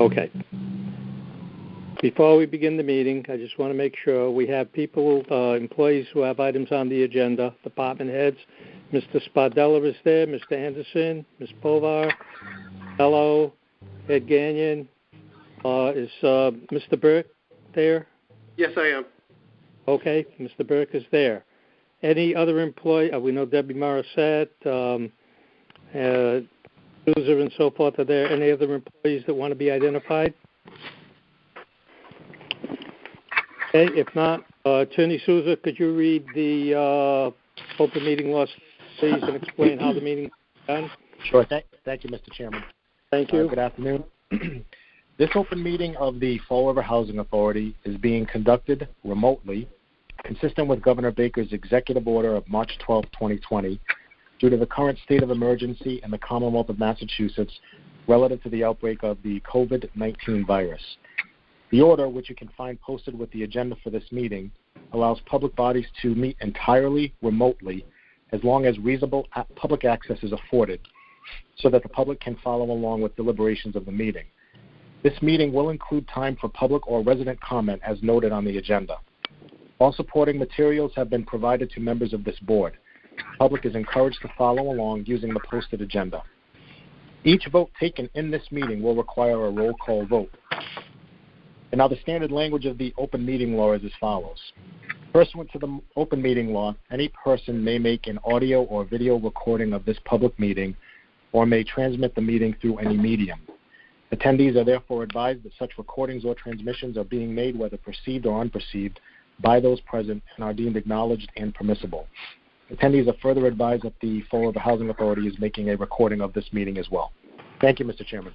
Okay. Before we begin the meeting, I just want to make sure we have people, employees who have items on the agenda, department heads. Mr. Spadella is there, Mr. Anderson, Ms. Povar, hello, Ed Gagnon. Is Mr. Burke there? Yes, I am. Okay, Mr. Burke is there. Any other employee? We know Debbie Morissette, Susan and so forth. Are there any other employees that want to be identified? Okay, if not, Attorney Souza, could you read the open meeting law, please, and explain how the meeting is done? Sure. Thank you, Mr. Chairman. Thank you. Good afternoon. This open meeting of the Fall River Housing Authority is being conducted remotely, consistent with Governor Baker's executive order of March 12, 2020, due to the current state of emergency in the Commonwealth of Massachusetts relative to the outbreak of the COVID-19 virus. The order, which you can find posted with the agenda for this meeting, allows public bodies to meet entirely remotely as long as reasonable public access is afforded so that the public can follow along with deliberations of the meeting. This meeting will include time for public or resident comment as noted on the agenda. All supporting materials have been provided to members of this board. The public is encouraged to follow along using the posted agenda. Each vote taken in this meeting will require a roll call vote. And now the standard language of the open meeting law is as follows. Pursuant to the open meeting law, any person may make an audio or video recording of this public meeting or may transmit the meeting through any medium. Attendees are therefore advised that such recordings or transmissions are being made, whether perceived or unperceived, by those present and are deemed acknowledged and permissible. Attendees are further advised that the Fall River Housing Authority is making a recording of this meeting as well. Thank you, Mr. Chairman.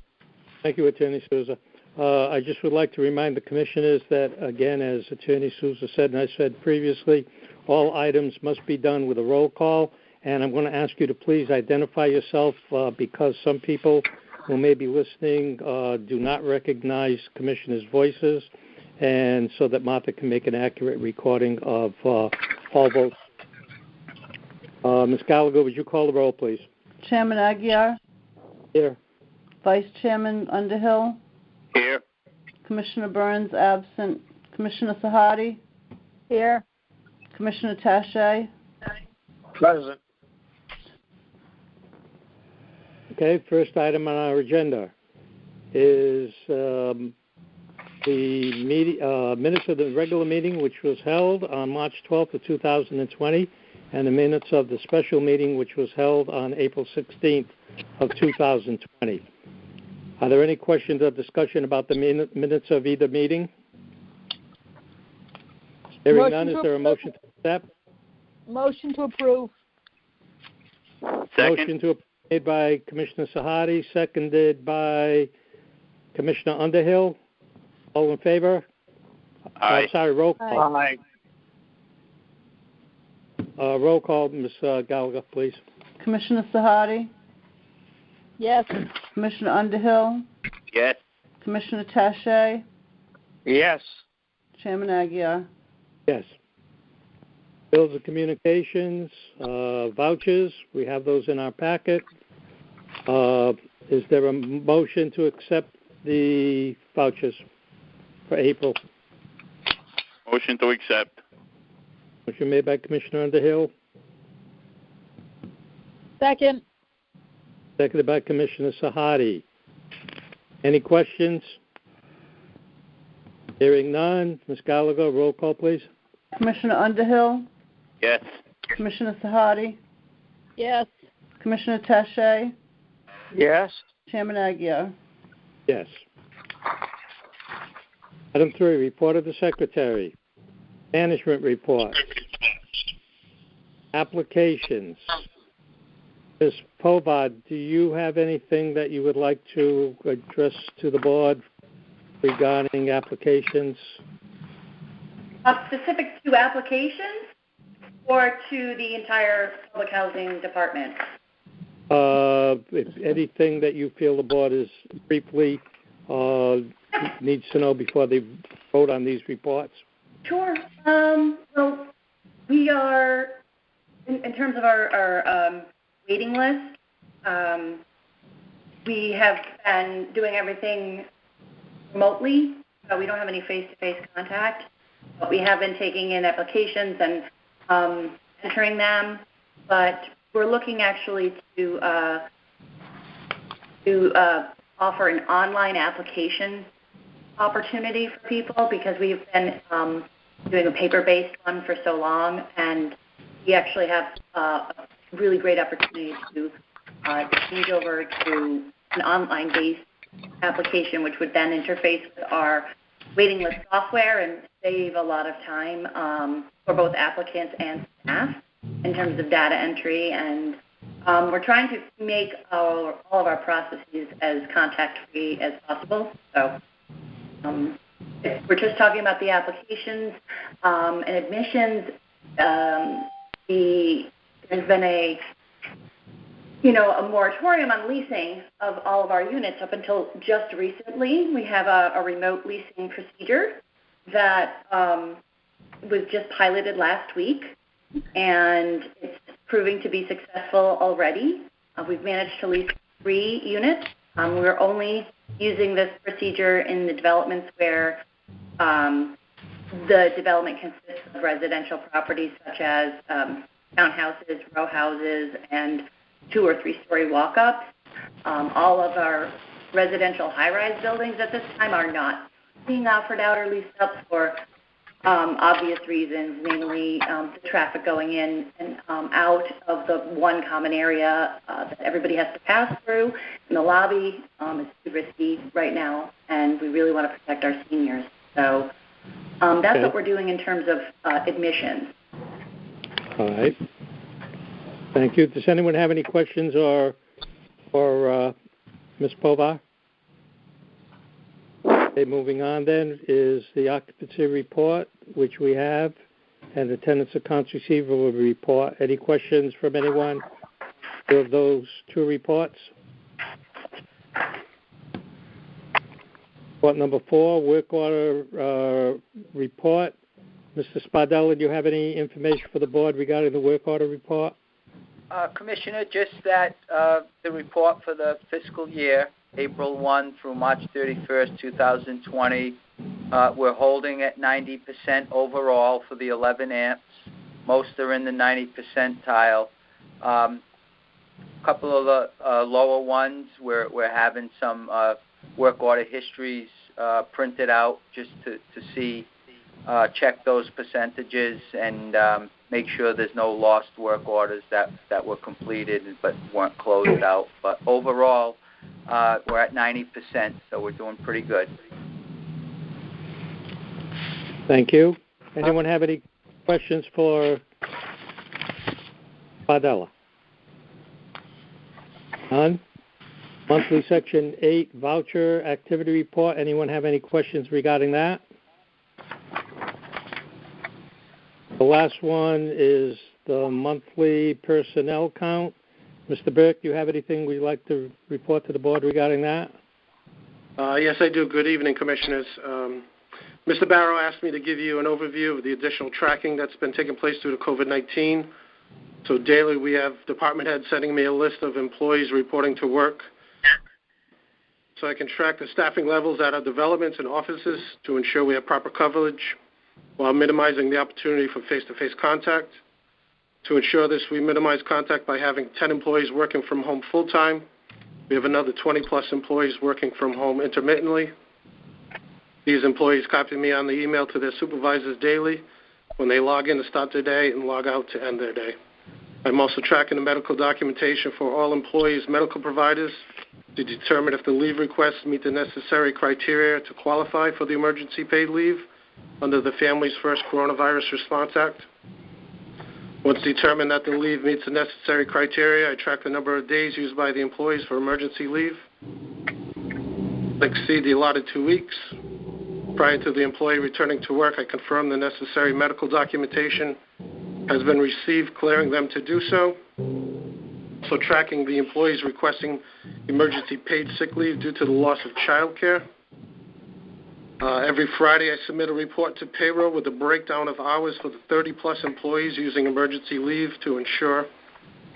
Thank you, Attorney Souza. I just would like to remind the commissioners that, again, as Attorney Souza said and I said previously, all items must be done with a roll call, and I'm going to ask you to please identify yourself because some people who may be listening do not recognize commissioners' voices, and so that Martha can make an accurate recording of all votes. Ms. Gallagher, would you call the roll, please? Chairman Aguirre? Here. Vice Chairman Underhill? Here. Commissioner Burns absent. Commissioner Sahadi? Here. Commissioner Taché? Present. Okay, first item on our agenda is the minutes of the regular meeting, which was held on March 12th of 2020, and the minutes of the special meeting, which was held on April 16th of 2020. Are there any questions or discussion about the minutes of either meeting? Hearing none, is there a motion to accept? Motion to approve. Second. Motion to approve made by Commissioner Sahadi, seconded by Commissioner Underhill. All in favor? Aye. Roll call. Aye. Roll call, Ms. Gallagher, please. Commissioner Sahadi? Yes. Commissioner Underhill? Yes. Commissioner Taché? Yes. Chairman Aguirre? Yes. Bills of communications, vouchers, we have those in our packet. Is there a motion to accept the vouchers for April? Motion to accept. Motion made by Commissioner Underhill, Second. seconded by Commissioner Sahadi. Any questions? Hearing none. Ms. Gallagher, roll call, please. Commissioner Underhill? Yes. Commissioner Sahadi? Yes. Commissioner Taché? Yes. Chairman Aguirre? Yes. Item 3, report of the Secretary. Management report. Applications. Ms. Povad, do you have anything that you would like to address to the board regarding applications? Specific to applications or to the entire public housing department? If anything that you feel the board is briefly needs to know before they vote on these reports. Sure. Well, we are, in terms of our waiting list, we have been doing everything remotely, so we don't have any face-to-face contact. But we have been taking in applications and entering them. But we're looking actually to offer an online application opportunity for people, because we've been doing a paper-based one for so long, and we actually have a really great opportunity to change over to an online-based application, which would then interface with our waiting list software and save a lot of time for both applicants and staff in terms of data entry. And we're trying to make all of our processes as contact-free as possible. So we're just talking about the applications and admissions. There's been a moratorium on leasing of all of our units up until just recently. We have a remote leasing procedure that was just piloted last week, and it's proving to be successful already. We've managed to lease 3 units. We're only using this procedure in the developments where the development consists of residential properties such as townhouses, row houses, and 2- or 3-story walk-ups. All of our residential high-rise buildings at this time are not being offered out or leased up for obvious reasons, namely the traffic going in and out of the one common area that everybody has to pass through. And the lobby is too risky right now, and we really want to protect our seniors. So that's what we're doing in terms of admissions. All right. Thank you. Does anyone have any questions or Ms. Povar? Okay, moving on then is the occupancy report, which we have, and attendance accounts receivable report. Any questions from anyone of those 2 reports? Report number 4, work order report. Mr. Spadella, do you have any information for the board regarding the work order report? Commissioner, just that the report for the fiscal year, April 1 through March 31st, 2020, we're holding at 90% overall for the 11 amps. Most are in the 90 percentile. A couple of the lower ones, we're having some work order histories printed out just to see, check those percentages and make sure there's no lost work orders that were completed but weren't closed out. But overall, we're at 90%, so we're doing pretty good. Thank you. Anyone have any questions for Spadella? None? Monthly Section 8 voucher activity report. Anyone have any questions regarding that? The last one is the monthly personnel count. Mr. Burke, do you have anything we'd like to report to the board regarding that? Yes, I do. Good evening, Commissioners. Mr. Barrow asked me to give you an overview of the additional tracking that's been taking place due to COVID-19. So daily we have department heads sending me a list of employees reporting to work, so I can track the staffing levels at our developments and offices to ensure we have proper coverage while minimizing the opportunity for face-to-face contact. To ensure this, we minimize contact by having 10 employees working from home full-time. We have another 20-plus employees working from home intermittently. These employees copy me on the email to their supervisors daily when they log in to start their day and log out to end their day. I'm also tracking the medical documentation for all employees' medical providers to determine if the leave requests meet the necessary criteria to qualify for the emergency paid leave under the Families First Coronavirus Response Act. Once determined that the leave meets the necessary criteria, I track the number of days used by the employees for emergency leave. Exceed the allotted 2 weeks. Prior to the employee returning to work, I confirm the necessary medical documentation has been received, clearing them to do so. So tracking the employees requesting emergency paid sick leave due to the loss of child care. Every Friday, I submit a report to payroll with a breakdown of hours for the 30-plus employees using emergency leave to ensure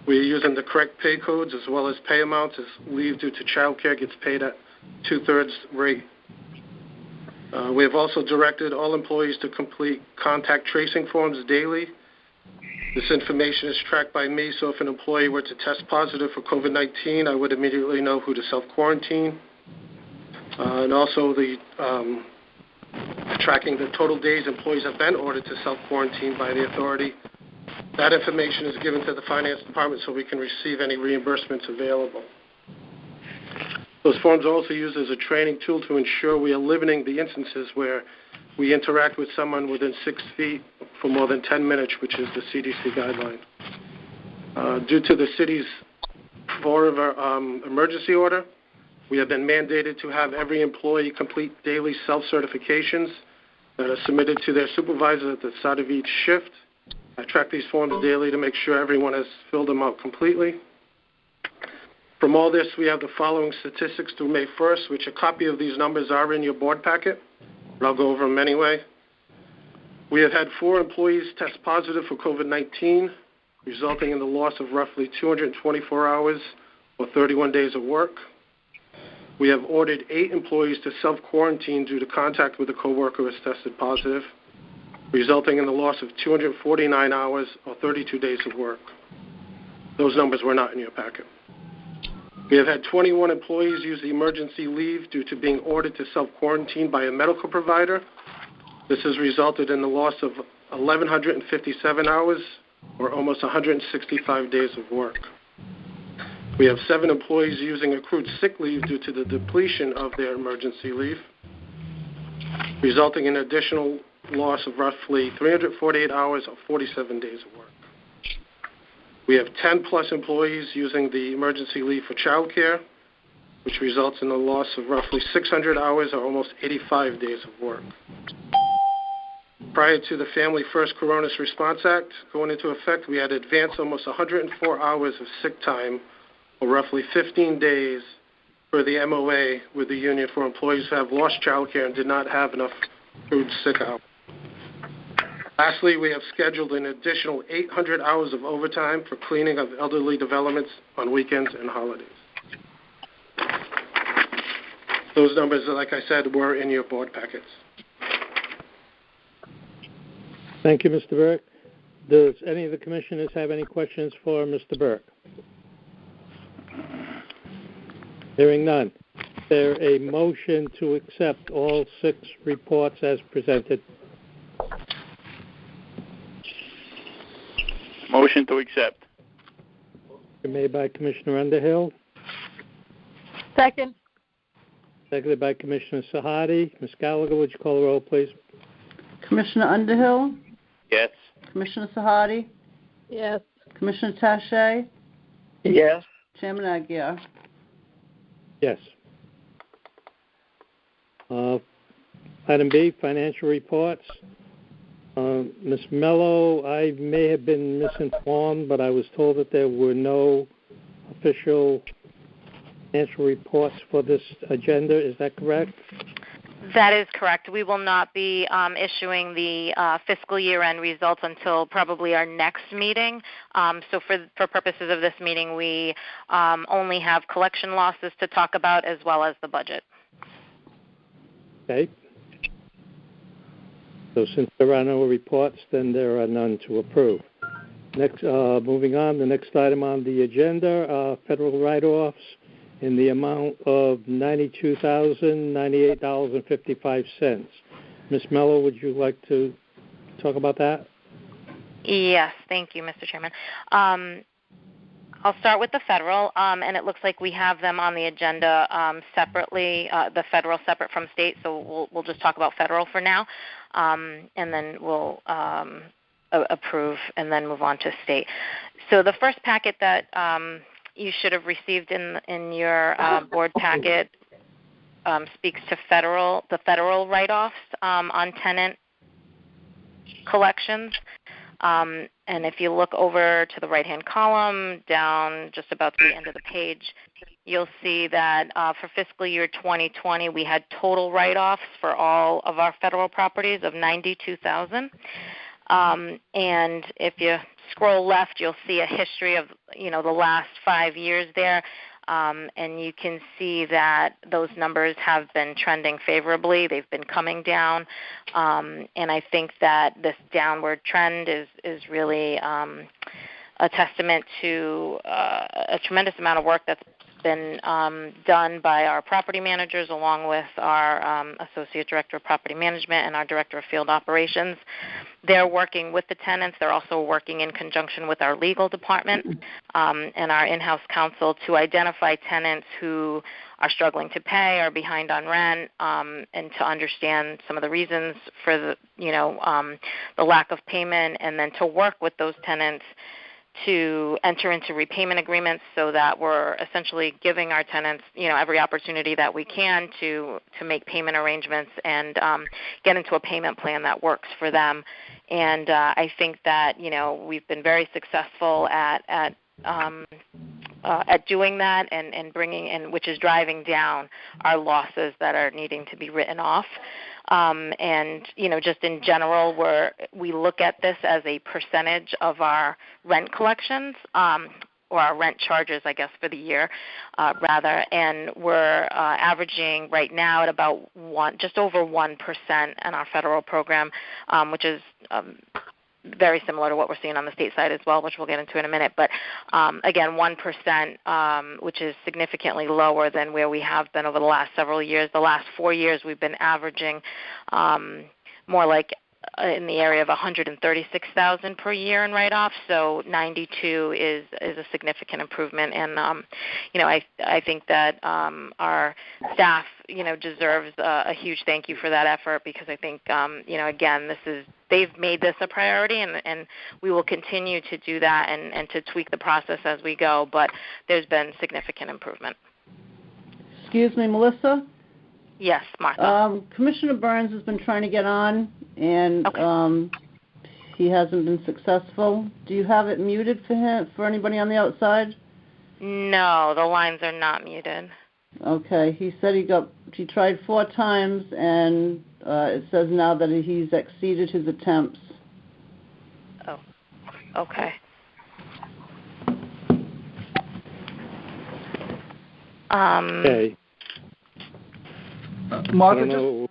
we are using the correct pay codes as well as pay amounts as leave due to child care gets paid at 2/3 rate. We have also directed all employees to complete contact tracing forms daily. This information is tracked by me, so if an employee were to test positive for COVID-19, I would immediately know who to self-quarantine. And also tracking the total days employees have been ordered to self-quarantine by the authority. That information is given to the finance department so we can receive any reimbursements available. Those forms are also used as a training tool to ensure we are limiting the instances where we interact with someone within 6 feet for more than 10 minutes, which is the CDC guideline. Due to the city's forever emergency order, we have been mandated to have every employee complete daily self-certifications that are submitted to their supervisor at the start of each shift. I track these forms daily to make sure everyone has filled them out completely. From all this, we have the following statistics through May 1st, which a copy of these numbers are in your board packet, but I'll go over them anyway. We have had 4 employees test positive for COVID-19, resulting in the loss of roughly 224 hours or 31 days of work. We have ordered 8 employees to self-quarantine due to contact with a coworker who has tested positive, resulting in the loss of 249 hours or 32 days of work. Those numbers were not in your packet. We have had 21 employees use the emergency leave due to being ordered to self-quarantine by a medical provider. This has resulted in the loss of 1,157 hours or almost 165 days of work. We have 7 employees using accrued sick leave due to the depletion of their emergency leave, resulting in an additional loss of roughly 348 hours or 47 days of work. We have 10-plus employees using the emergency leave for childcare, which results in a loss of roughly 600 hours or almost 85 days of work. Prior to the Family First Coronavirus Response Act going into effect, we had advanced almost 104 hours of sick time, or roughly 15 days, for the MOA with the union for employees who have lost childcare and did not have enough accrued sick hours. Lastly, we have scheduled an additional 800 hours of overtime for cleaning of elderly developments on weekends and holidays. Those numbers, like I said, were in your board packets. Thank you, Mr. Burke. Does any of the commissioners have any questions for Mr. Burke? Hearing none. Is there a motion to accept all 6 reports as presented? Motion to accept. Made by Commissioner Underhill, Second. seconded by Commissioner Sahadi. Ms. Gallagher, would you call the roll, please? Commissioner Underhill, Yes. Commissioner Sahadi, Yes. Commissioner Tache, Yes. Chairman Aguirre. Yes. Item B, financial reports. Ms. Mello, I may have been misinformed, but I was told that there were no official financial reports for this agenda. Is that correct? That is correct. We will not be issuing the fiscal year-end results until probably our next meeting. So for purposes of this meeting, we only have collection losses to talk about as well as the budget. Okay. So since there are no reports, then there are none to approve. Next, moving on, the next item on the agenda, federal write-offs in the amount of $92,098.55. Ms. Mello, would you like to talk about that? Yes, thank you, Mr. Chairman. I'll start with the federal, and it looks like we have them on the agenda separately, the federal separate from state, so we'll just talk about federal for now, and then we'll approve and then move on to state. So the first packet that you should have received in your board packet speaks to the federal write-offs on tenant collections. And if you look over to the right-hand column, down just about to the end of the page, you'll see that for fiscal year 2020, we had total write-offs for all of our federal properties of $92,000. And if you scroll left, you'll see a history of, the last 5 years there. and you can see that those numbers have been trending favorably. They've been coming down, and I think that this downward trend is really a testament to a tremendous amount of work that's been done by our property managers along with our Associate Director of Property Management and our Director of Field Operations. They're working with the tenants. They're also working in conjunction with our legal department and our in-house counsel to identify tenants who are struggling to pay or behind on rent, and to understand some of the reasons for the lack of payment, and then to work with those tenants to enter into repayment agreements so that we're essentially giving our tenants, every opportunity that we can to make payment arrangements and get into a payment plan that works for them. And I think that, we've been very successful at doing that and bringing in, which is driving down our losses that are needing to be written off. And just in general, we look at this as a percentage of our rent collections, or our rent charges, I guess, for the year, rather. And we're averaging right now at about just over 1% in our federal program, which is very similar to what we're seeing on the state side as well, which we'll get into in a minute. But again, 1%, which is significantly lower than where we have been over the last several years. The last 4 years, we've been averaging more like in the area of $136,000 per year in write-offs. So 92 is a significant improvement, and I think that our staff deserves a huge thank you for that effort, because I think again, they've made this a priority, and we will continue to do that and to tweak the process as we go. But there's been significant improvement. Excuse me, Melissa? Yes, Martha. Commissioner Burns has been trying to get on, and Okay. He hasn't been successful. Do you have it muted for anybody on the outside? No, the lines are not muted. Okay. He said he tried 4 times, and it says now that he's exceeded his attempts. Oh, okay. Okay. Martha,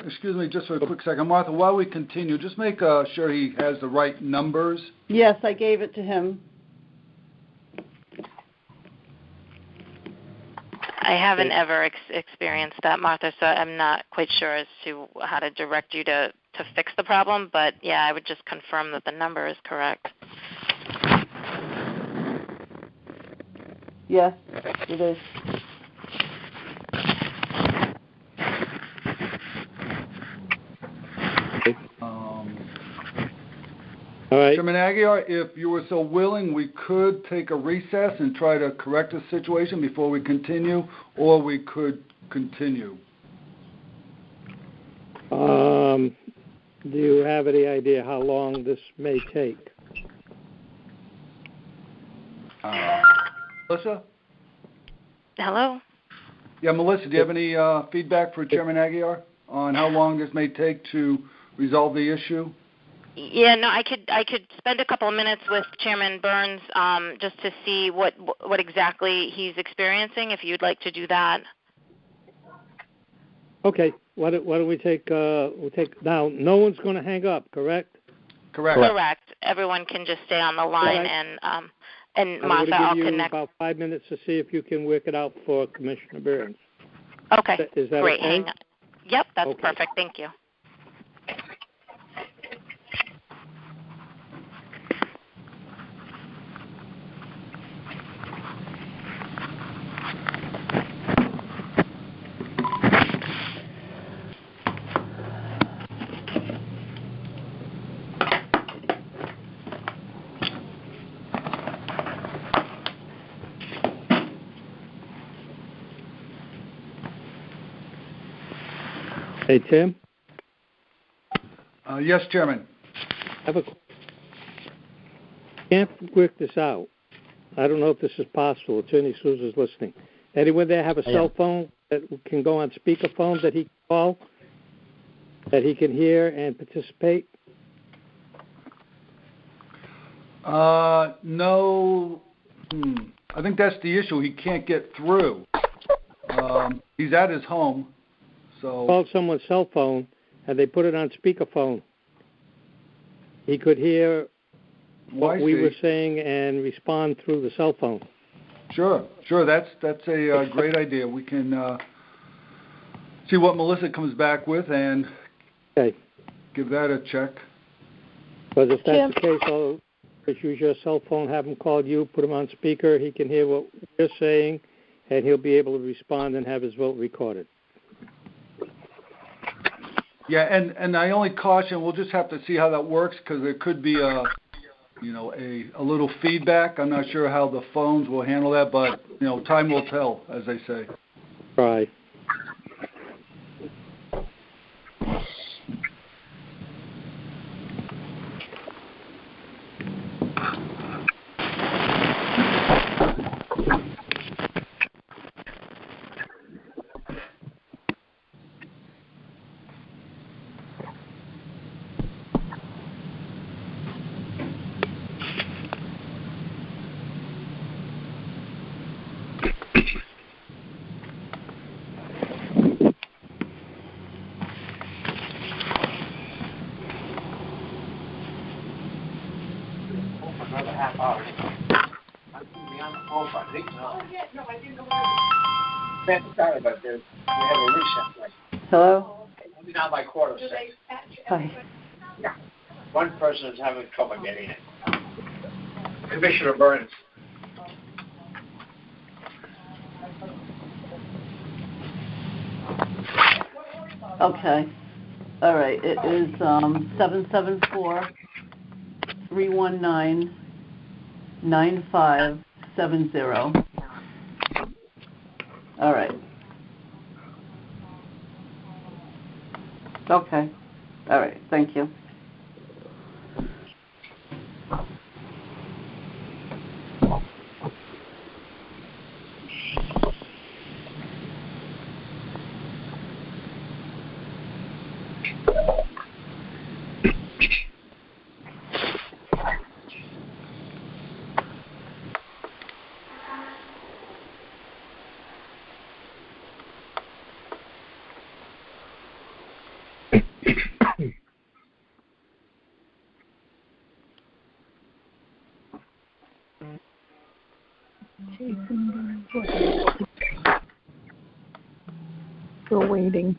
excuse me, just for a quick second. Martha, while we continue, just make sure he has the right numbers. Yes, I gave it to him. I haven't ever experienced that, Martha, so I'm not quite sure as to how to direct you to fix the problem. But, yeah, I would just confirm that the number is correct. Yes, it is. All right. Chairman Aguiar, if you were so willing, we could take a recess and try to correct the situation before we continue, or we could continue. Do you have any idea how long this may take? Melissa? Hello? Yeah, Melissa, do you have any feedback for Chairman Aguiar on how long this may take to resolve the issue? Yeah, no, I could spend a couple of minutes with Chairman Burns just to see what exactly he's experiencing, if you'd like to do that. Okay. Why don't we take now? No one's going to hang up, correct? Correct. Correct. Everyone can just stay on the line, Right. And I'm Martha, going I'll to give you connect. about 5 minutes to see if you can work it out for Commissioner Burns. Okay. Is that Great. okay? Hang on. Yep, that's Okay. perfect. Thank you. Hey, Tim? Yes, Chairman. Can't work this out. I don't know if this is possible. Attorney Souza's listening. Anyone there have a cell phone that can go on speakerphone that he can call, that he can hear and participate? No. I think that's the issue. He can't get through. He's at his home, so... Called someone's cell phone, and they put it on speakerphone. He could hear what we were saying and respond through the cell phone. Sure. That's a great idea. We can see what Melissa comes back with and give that a check. Because if that's the case, I'll just use your cell phone, have him call you, put him on speaker. He can hear what you're saying, and he'll be able to respond and have his vote recorded. Yeah, and I only caution, we'll just have to see how that works, because there could be a little feedback. I'm not sure how the phones will handle that, but time will tell, as they say. Right. Another half hour. I'm going to be on the phone for I didn't know. Sorry about this. We have a recess. Hello? We'll be down by 5:45. Hi. Yeah. One person is having trouble getting in. Commissioner Burns. Okay. All right. It is 774-319-9570. All right. Okay. All right. Thank you. We're waiting.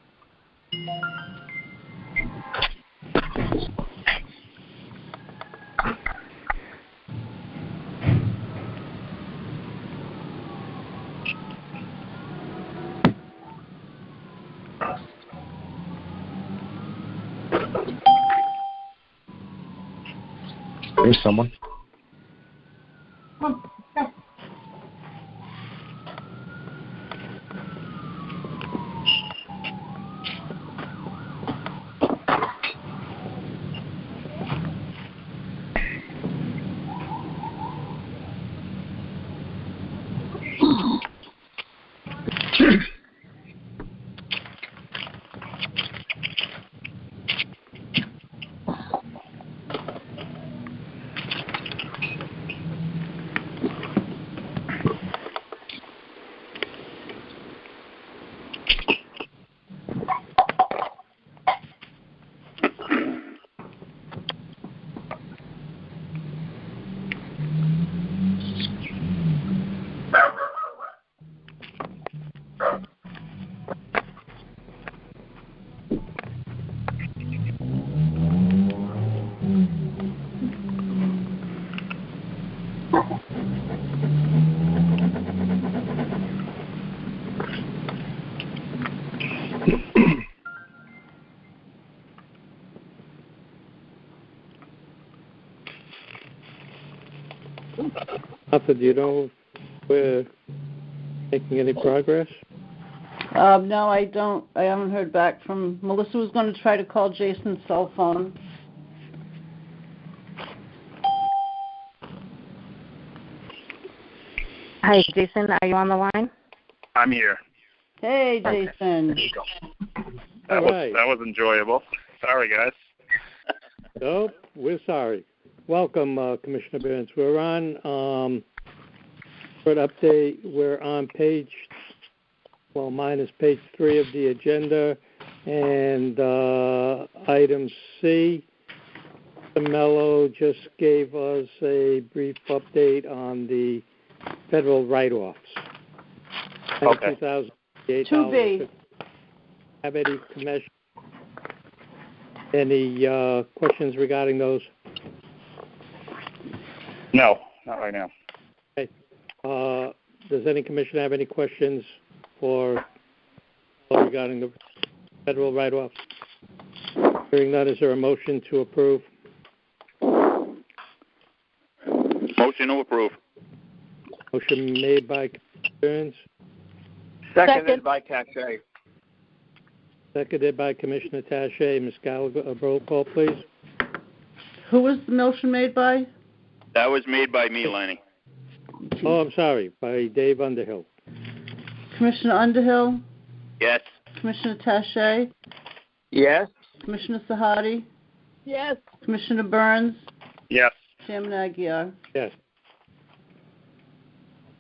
There's someone. Arthur, do you know if we're making any progress? No, I don't. I haven't heard back from Melissa. Was going to try to call Jason's cell phone. Hi, Jason. Are you on the line? I'm here. Hey, Jason. There you go. That was enjoyable. Sorry, guys. Nope, we're sorry. Welcome, Commissioner Burns. We're on For an update, we're on mine is page 3 of the agenda, and item C. Mello just gave us a brief update on the federal write-offs. Okay. $2B. Have any commission? Any questions regarding those? No, not right now. Okay. Does any commission have any questions regarding the federal write-offs? Hearing none, is there a motion to approve? Motion to approve. Motion made by Commissioner Burns, Seconded by Tache. seconded by Commissioner Tache. Ms. Gallagher, a roll call, please. Who was the motion made by? That was made by me, Lenny. Oh, I'm sorry, by Dave Underhill. Commissioner Underhill, Yes. Commissioner Tache, Yes. Commissioner Sahadi, Yes. Commissioner Burns, Yes. Chairman Aguirre. Yes.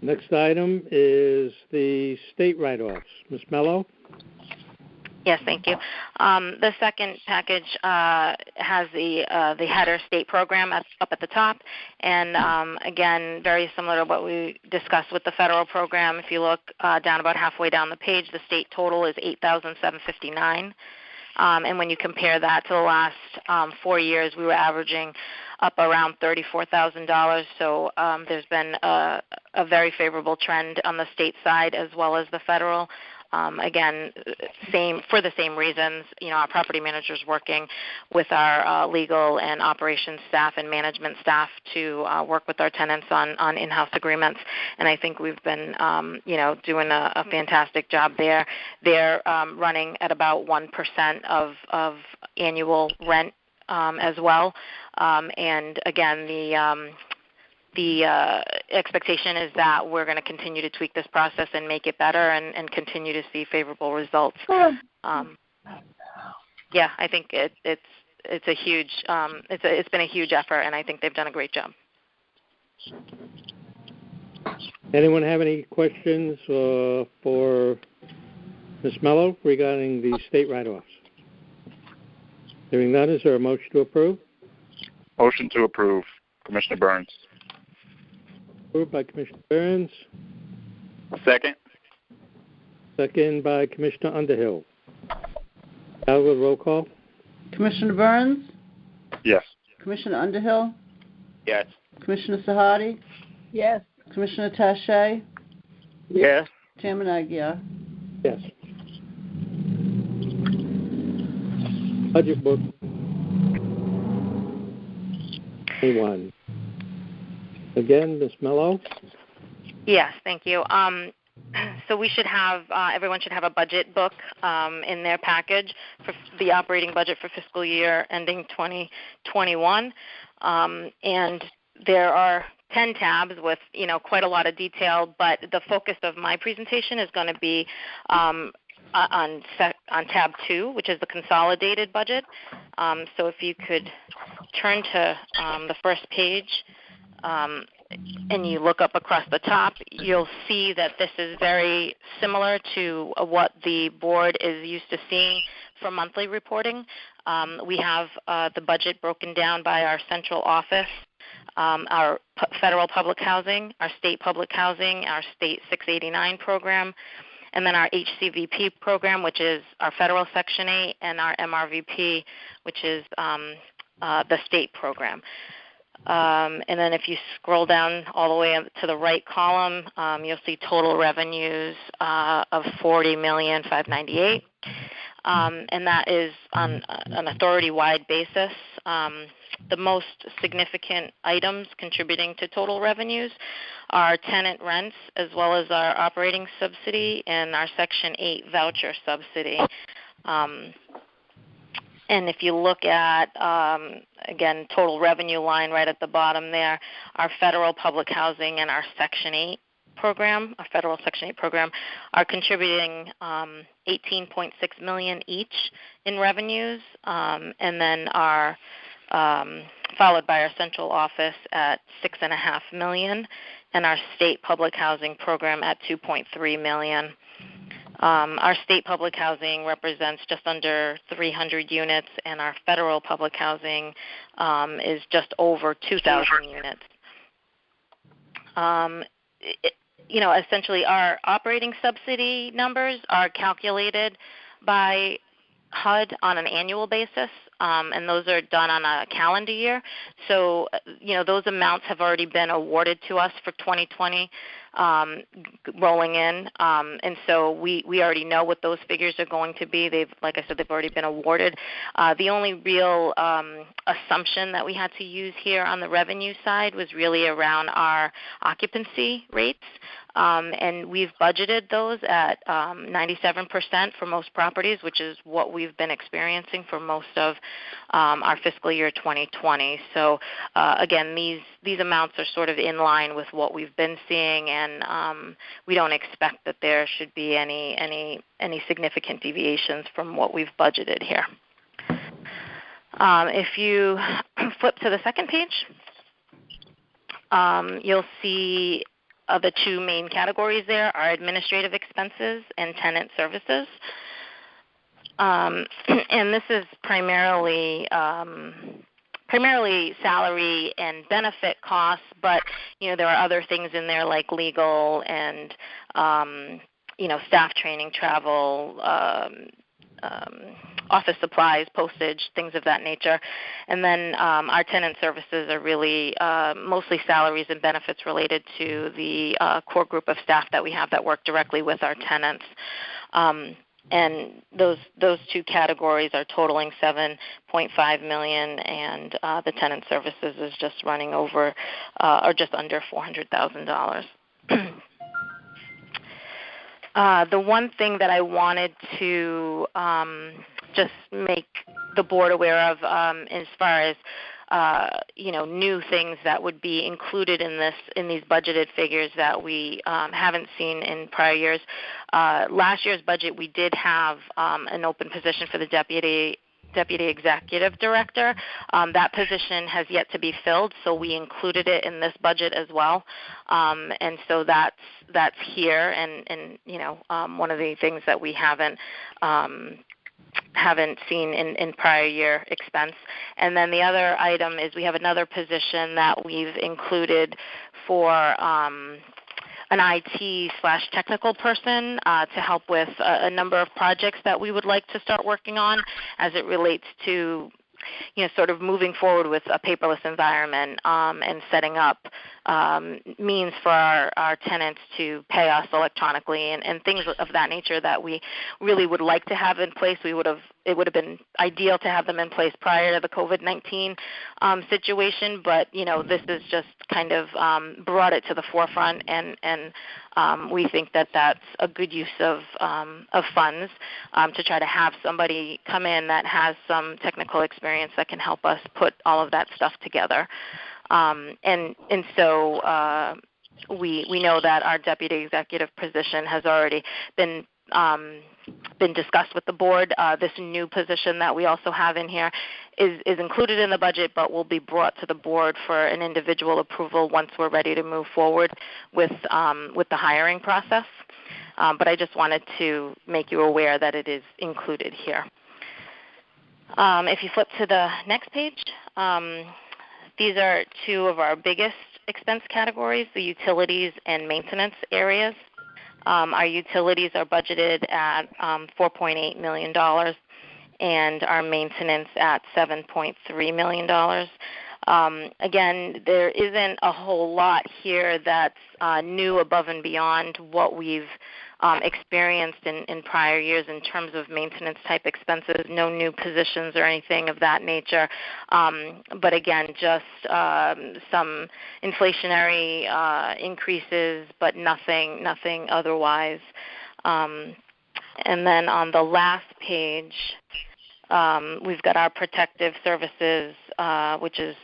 Next item is the state write-offs. Ms. Mello? Yes, thank you. The second package has the header state program up at the top, and again, very similar to what we discussed with the federal program. If you look down about halfway down the page, the state total is $8,759, and when you compare that to the last 4 years, we were averaging up around $34,000. So there's been a very favorable trend on the state side as well as the federal. Again, for the same reasons, our property managers working with our legal and operations staff and management staff to work with our tenants on in-house agreements. And I think we've been, doing a fantastic job there. They're running at about 1% of annual rent as well. And again, the expectation is that we're going to continue to tweak this process and make it better and continue to see favorable results. Yeah, I think it's a huge it's been a huge effort, and I think they've done a great job. Anyone have any questions for Ms. Mello regarding the state write-offs? Hearing none, is there a motion to approve? Motion to approve. Commissioner Burns. Approved by Commissioner Burns. Second. Second by Commissioner Underhill. Gallagher, roll call. Commissioner Burns, Yes. Commissioner Underhill, Yes. Commissioner Sahadi, Yes. Commissioner Tache, Yes. Chairman Aguirre. Yes. Budget book. Anyone? Again, Ms. Mello? Yes, thank you. So we should have everyone should have a budget book in their package for the operating budget for fiscal year ending 2021, and there are 10 tabs with quite a lot of detail. But the focus of my presentation is going to be on tab 2, which is the consolidated budget. So if you could turn to the first page. And you look up across the top, you'll see that this is very similar to what the board is used to seeing for monthly reporting. We have the budget broken down by our central office, our federal public housing, our state public housing, our state 689 program, and then our HCVP program, which is our federal Section 8, and our MRVP, which is the state program. And then if you scroll down all the way to the right column, you'll see total revenues of $40,598,000, and that is on an authority-wide basis. The most significant items contributing to total revenues are tenant rents, as well as our operating subsidy and our Section 8 voucher subsidy. And if you look at, again, total revenue line right at the bottom there, our federal public housing and our Section 8 program, our federal Section 8 program, are contributing $18.6 million each in revenues, and then are followed by our central office at $6.5 million and our state public housing program at $2.3 million. Our state public housing represents just under 300 units, and our federal public housing is just over 2,000 units. Essentially our operating subsidy numbers are calculated by HUD on an annual basis, and those are done on a calendar year. So, those amounts have already been awarded to us for 2020 rolling in, and so we already know what those figures are going to be. Like I said, they've already been awarded. The only real assumption that we had to use here on the revenue side was really around our occupancy rates. And we've budgeted those at 97% for most properties, which is what we've been experiencing for most of our fiscal year 2020. So again, these amounts are sort of in line with what we've been seeing, and we don't expect that there should be any significant deviations from what we've budgeted here. If you flip to the second page, you'll see the two main categories there are administrative expenses and tenant services. And this is primarily salary and benefit costs, but there are other things in there like legal and staff training, travel, office supplies, postage, things of that nature. And then our tenant services are really mostly salaries and benefits related to the core group of staff that we have that work directly with our tenants. And those two categories are totaling $7.5 million, and the tenant services is just running over or just under $400,000. The one thing that I wanted to just make the board aware of as far as new things that would be included in these budgeted figures that we haven't seen in prior years. Last year's budget, we did have an open position for the deputy executive director. That position has yet to be filled, so we included it in this budget as well. And so that's here, and one of the things that we haven't seen in prior year expense. And then the other item is we have another position that we've included for an IT/technical person to help with a number of projects that we would like to start working on as it relates to sort of moving forward with a paperless environment and setting up means for our tenants to pay us electronically and things of that nature that we really would like to have in place. It would have been ideal to have them in place prior to the COVID-19 situation, but this is just kind of brought it to the forefront, and we think that that's a good use of funds to try to have somebody come in that has some technical experience that can help us put all of that stuff together. And so we know that our deputy executive position has already been discussed with the board. This new position that we also have in here is included in the budget, but will be brought to the board for an individual approval once we're ready to move forward with the hiring process. But I just wanted to make you aware that it is included here. If you flip to the next page, these are two of our biggest expense categories, the utilities and maintenance areas. Our utilities are budgeted at $4.8 million, and our maintenance at $7.3 million. Again, there isn't a whole lot here that's new above and beyond what we've experienced in prior years in terms of maintenance type expenses. No new positions or anything of that nature, but again, just some inflationary increases, but nothing otherwise. And then on the last page, we've got our protective services, which is,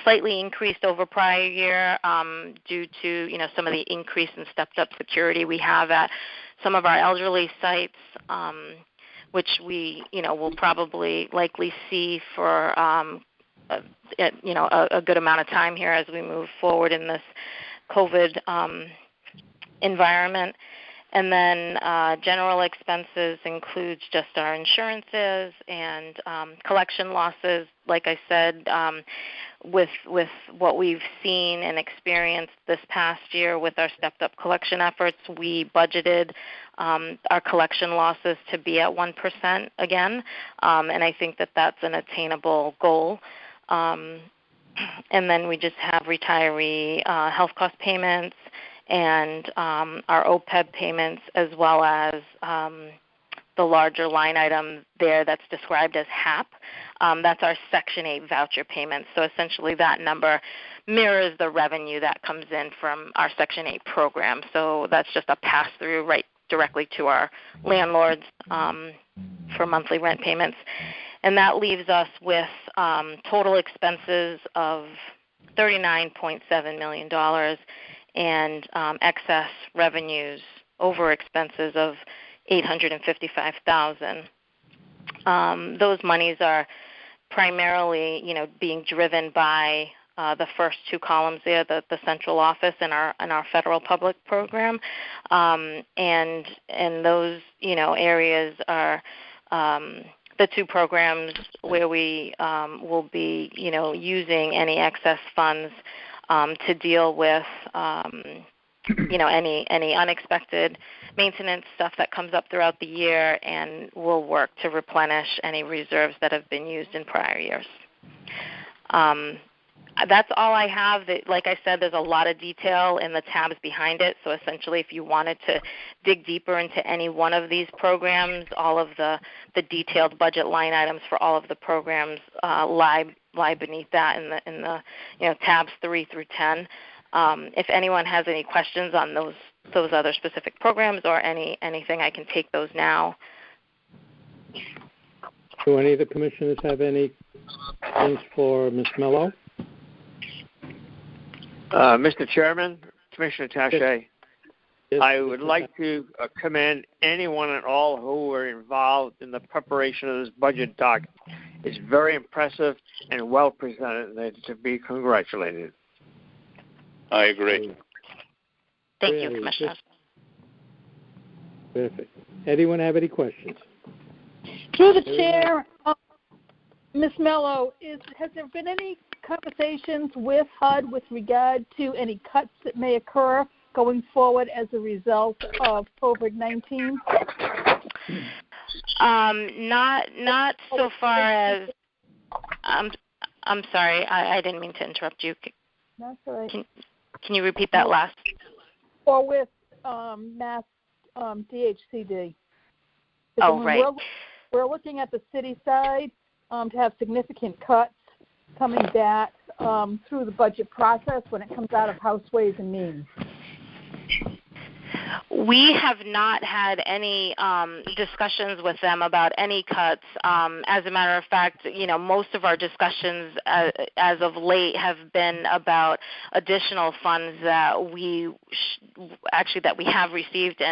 slightly increased over prior year due to, some of the increase in stepped-up security we have at some of our elderly sites, which we, will probably likely see for, a good amount of time here as we move forward in COVID environment. And then general expenses includes just our insurances and collection losses. Like I said, with what we've seen and experienced this past year with our stepped-up collection efforts, we budgeted our collection losses to be at 1% again, and I think that that's an attainable goal. And then we just have retiree health cost payments, and our OPEB payments, as well as the larger line item there that's described as HAP. That's our Section 8 voucher payments. So essentially that number mirrors the revenue that comes in from our Section 8 program. So that's just a pass-through right directly to our landlords for monthly rent payments. And that leaves us with total expenses of $39.7 million and excess revenues over expenses of $855,000. Those monies are primarily, being driven by the first two columns there, the central office and our federal public program, and those areas are the two programs where we will be using any excess funds to deal with any unexpected maintenance stuff that comes up throughout the year, and we'll work to replenish any reserves that have been used in prior years. That's all I have. Like I said, there's a lot of detail in the tabs behind it, so essentially if you wanted to dig deeper into any one of these programs, all of the detailed budget line items for all of the programs lie beneath that in the tabs 3 through 10. If anyone has any questions on those other specific programs or anything, I can take those now. Do any of the commissioners have any questions for Ms. Mello? Mr. Chairman, Commissioner Taché, Yes, I would like to commend anyone and all who were involved in the preparation of this budget doc. It's very impressive and well presented, and it's to be congratulated. I agree. Thank you, Commissioner. Perfect. Anyone have any questions? Through the chair, Ms. Mello, has there been any conversations with HUD with regard to any cuts that may occur going forward as a result of COVID-19? Not so far as. I'm sorry, I didn't mean to interrupt you. That's all right. Can you repeat that last? Or with Mass DHCD. Oh, right. We're looking at the city side to have significant cuts coming back through the budget process when it comes out of House Ways and Means. We have not had any discussions with them about any cuts. As a matter of fact, most of our discussions as of late have been about additional funds that we have received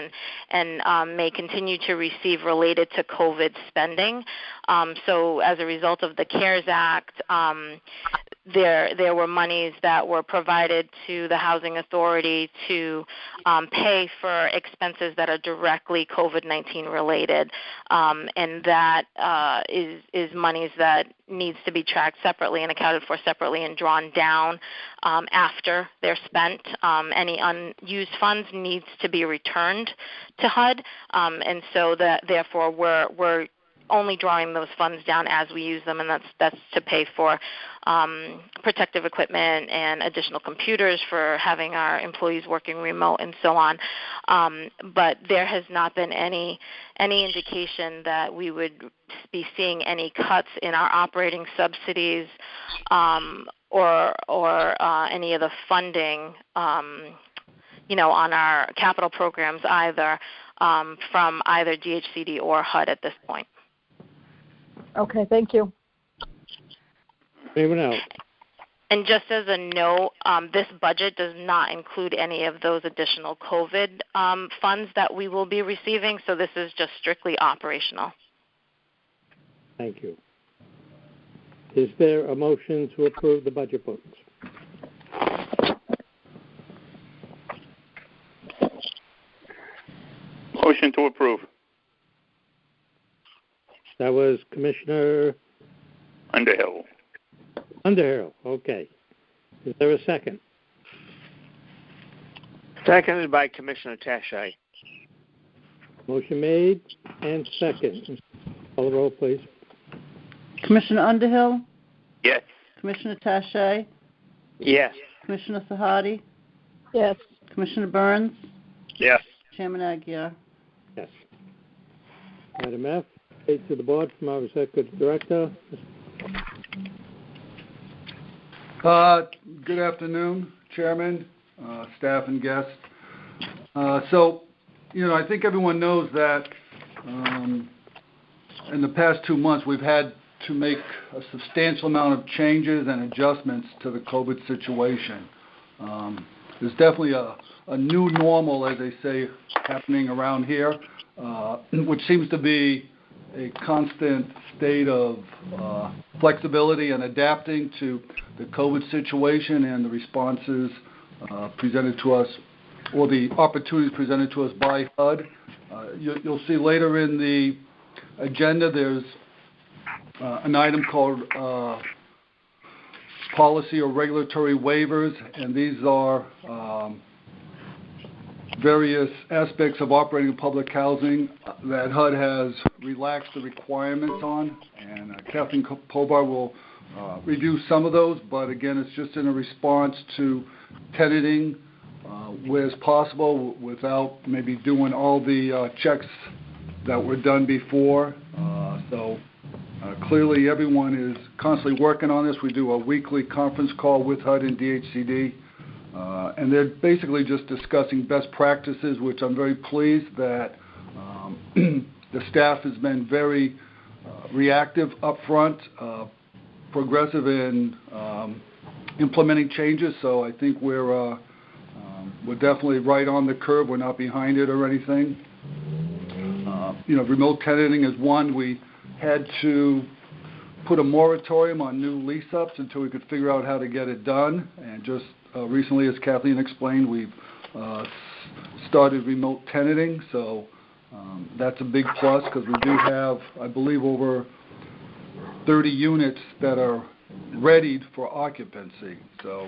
and may continue to receive related to COVID spending. So as a result of the CARES Act, there were monies that were provided to the Housing Authority to pay for expenses that are directly COVID-19 related, and that is monies that needs to be tracked separately and accounted for separately and drawn down after they're spent. Any unused funds needs to be returned to HUD, and so therefore we're only drawing those funds down as we use them, and that's to pay for protective equipment and additional computers for having our employees working remote and so on. But there has not been any indication that we would be seeing any cuts in our operating subsidies or any of the funding on our capital programs either from either DHCD or HUD at this point. Okay, thank you. Anyone else? And just as a note, this budget does not include any of those additional COVID funds that we will be receiving, so this is just strictly operational. Thank you. Is there a motion to approve the budget books? Motion to approve. That was Commissioner Underhill. Underhill. Okay. Is there a second? Seconded by Commissioner Tashi. Motion made and second. Call the roll, please. Commissioner Underhill, Yes. Commissioner Tache, Yes. Commissioner Sahadi, Yes. Commissioner Burns, Yes. Chairman Aguirre. Yes. Item F, paid to the board from our Executive Director. Good afternoon, Chairman, staff, and guests. So, I think everyone knows that in the past 2 months we've had to make a substantial amount of changes and adjustments to the COVID situation. There's definitely a new normal, as they say, happening around here, which seems to be a constant state of flexibility and adapting to the COVID situation and the responses presented to us, or the opportunities presented to us by HUD. You'll see later in the agenda there's an item called policy or regulatory waivers, and these are various aspects of operating public housing that HUD has relaxed the requirements on, and Kathleen Pobar will review some of those, but again, it's just in a response to tenanting where it's possible without maybe doing all the checks that were done before. So clearly everyone is constantly working on this. We do a weekly conference call with HUD and DHCD, and they're basically just discussing best practices, which I'm very pleased that the staff has been very reactive up front, progressive in implementing changes. So I think we're definitely right on the curve. We're not behind it or anything. Remote tenanting is one. We had to put a moratorium on new lease-ups until we could figure out how to get it done. And just recently, as Kathleen explained, we've started remote tenanting. So that's a big plus because we do have, I believe, over 30 units that are readied for occupancy. So,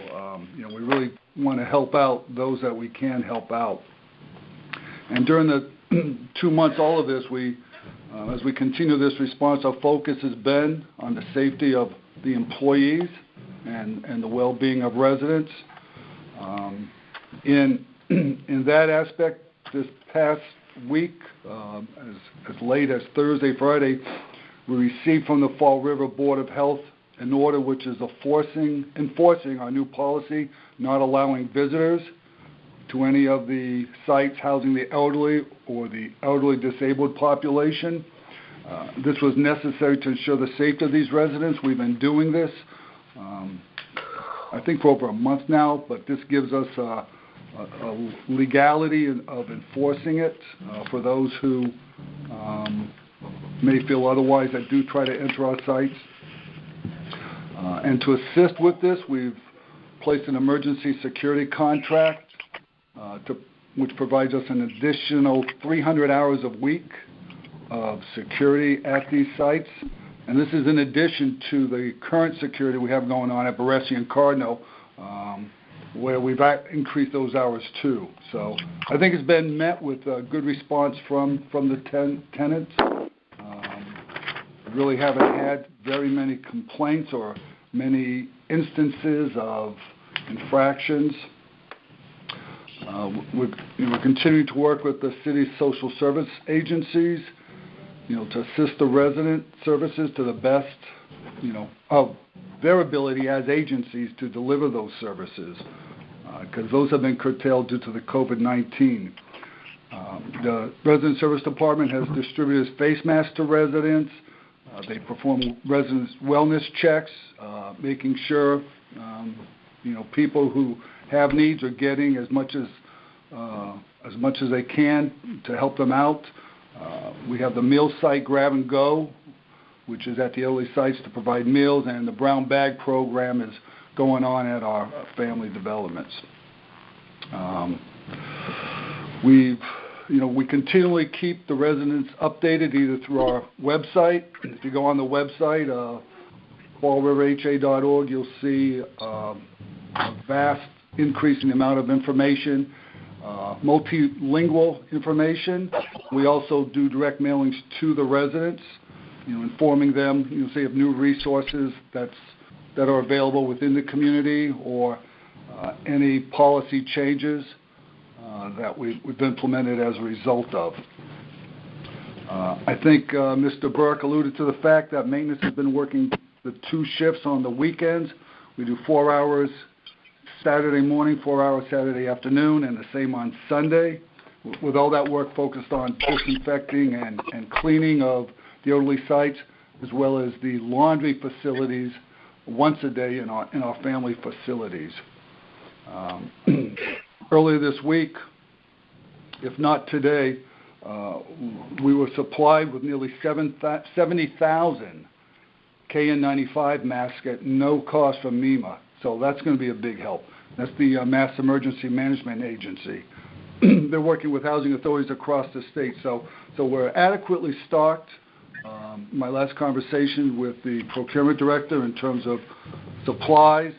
we really want to help out those that we can help out. And during the 2 months, all of this, as we continue this response, our focus has been on the safety of the employees and the well-being of residents. In that aspect, this past week, as late as Thursday, Friday, we received from the Fall River Board of Health an order which is enforcing our new policy, not allowing visitors to any of the sites housing the elderly or the elderly disabled population. This was necessary to ensure the safety of these residents. We've been doing this, I think, for over a month now, but this gives us a legality of enforcing it for those who may feel otherwise that do try to enter our sites. And to assist with this, we've placed an emergency security contract which provides us an additional 300 hours a week of security at these sites. And this is in addition to the current security we have going on at Baresi and Cardinal, where we've increased those hours too. So I think it's been met with a good response from the tenants. We really haven't had very many complaints or many instances of infractions. We're continuing to work with the city's social service agencies, to assist the resident services to the best, of their ability as agencies to deliver those services, because those have been curtailed due to the COVID-19. The Resident Service Department has distributed face masks to residents. They perform residents' wellness checks, making sure, people who have needs are getting as much as they can to help them out. We have the meal site Grab and Go, which is at the elderly sites to provide meals, and the brown bag program is going on at our family developments. We've we continually keep the residents updated either through our website. If you go on the website, fallriverha.org, you'll see a vast increase in the amount of information, multilingual information. We also do direct mailings to the residents, informing them, say, of new resources that are available within the community or any policy changes that we've implemented as a result of. I think Mr. Burke alluded to the fact that maintenance has been working the 2 shifts on the weekends. We do 4 hours Saturday morning, 4 hours Saturday afternoon, and the same on Sunday, with all that work focused on disinfecting and cleaning of the elderly sites, as well as the laundry facilities once a day in our family facilities. Earlier this week, if not today, we were supplied with nearly 70,000 KN95 masks at no cost from MEMA. So that's going to be a big help. That's the Mass Emergency Management Agency. They're working with housing authorities across the state. So we're adequately stocked. My last conversation with the procurement director in terms of supplies,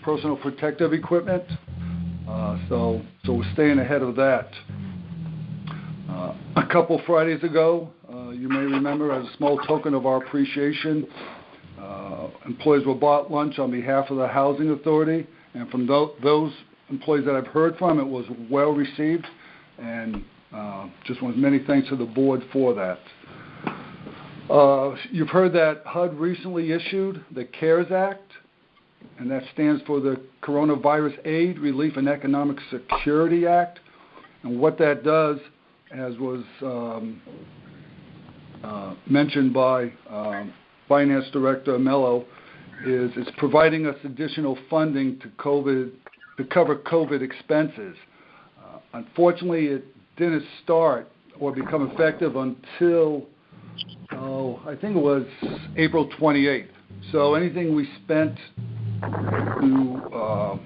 personal protective equipment. So we're staying ahead of that. A couple Fridays ago, you may remember, as a small token of our appreciation, employees were bought lunch on behalf of the housing authority, and from those employees that I've heard from, it was well received, and just want many thanks to the board for that. You've heard that HUD recently issued the CARES Act, and that stands for the Coronavirus Aid, Relief, and Economic Security Act. And what that does, as was mentioned by Finance Director Mello, is it's providing us additional funding to cover COVID expenses. Unfortunately, it didn't start or become effective until, I think it was April 28th. So anything we spent to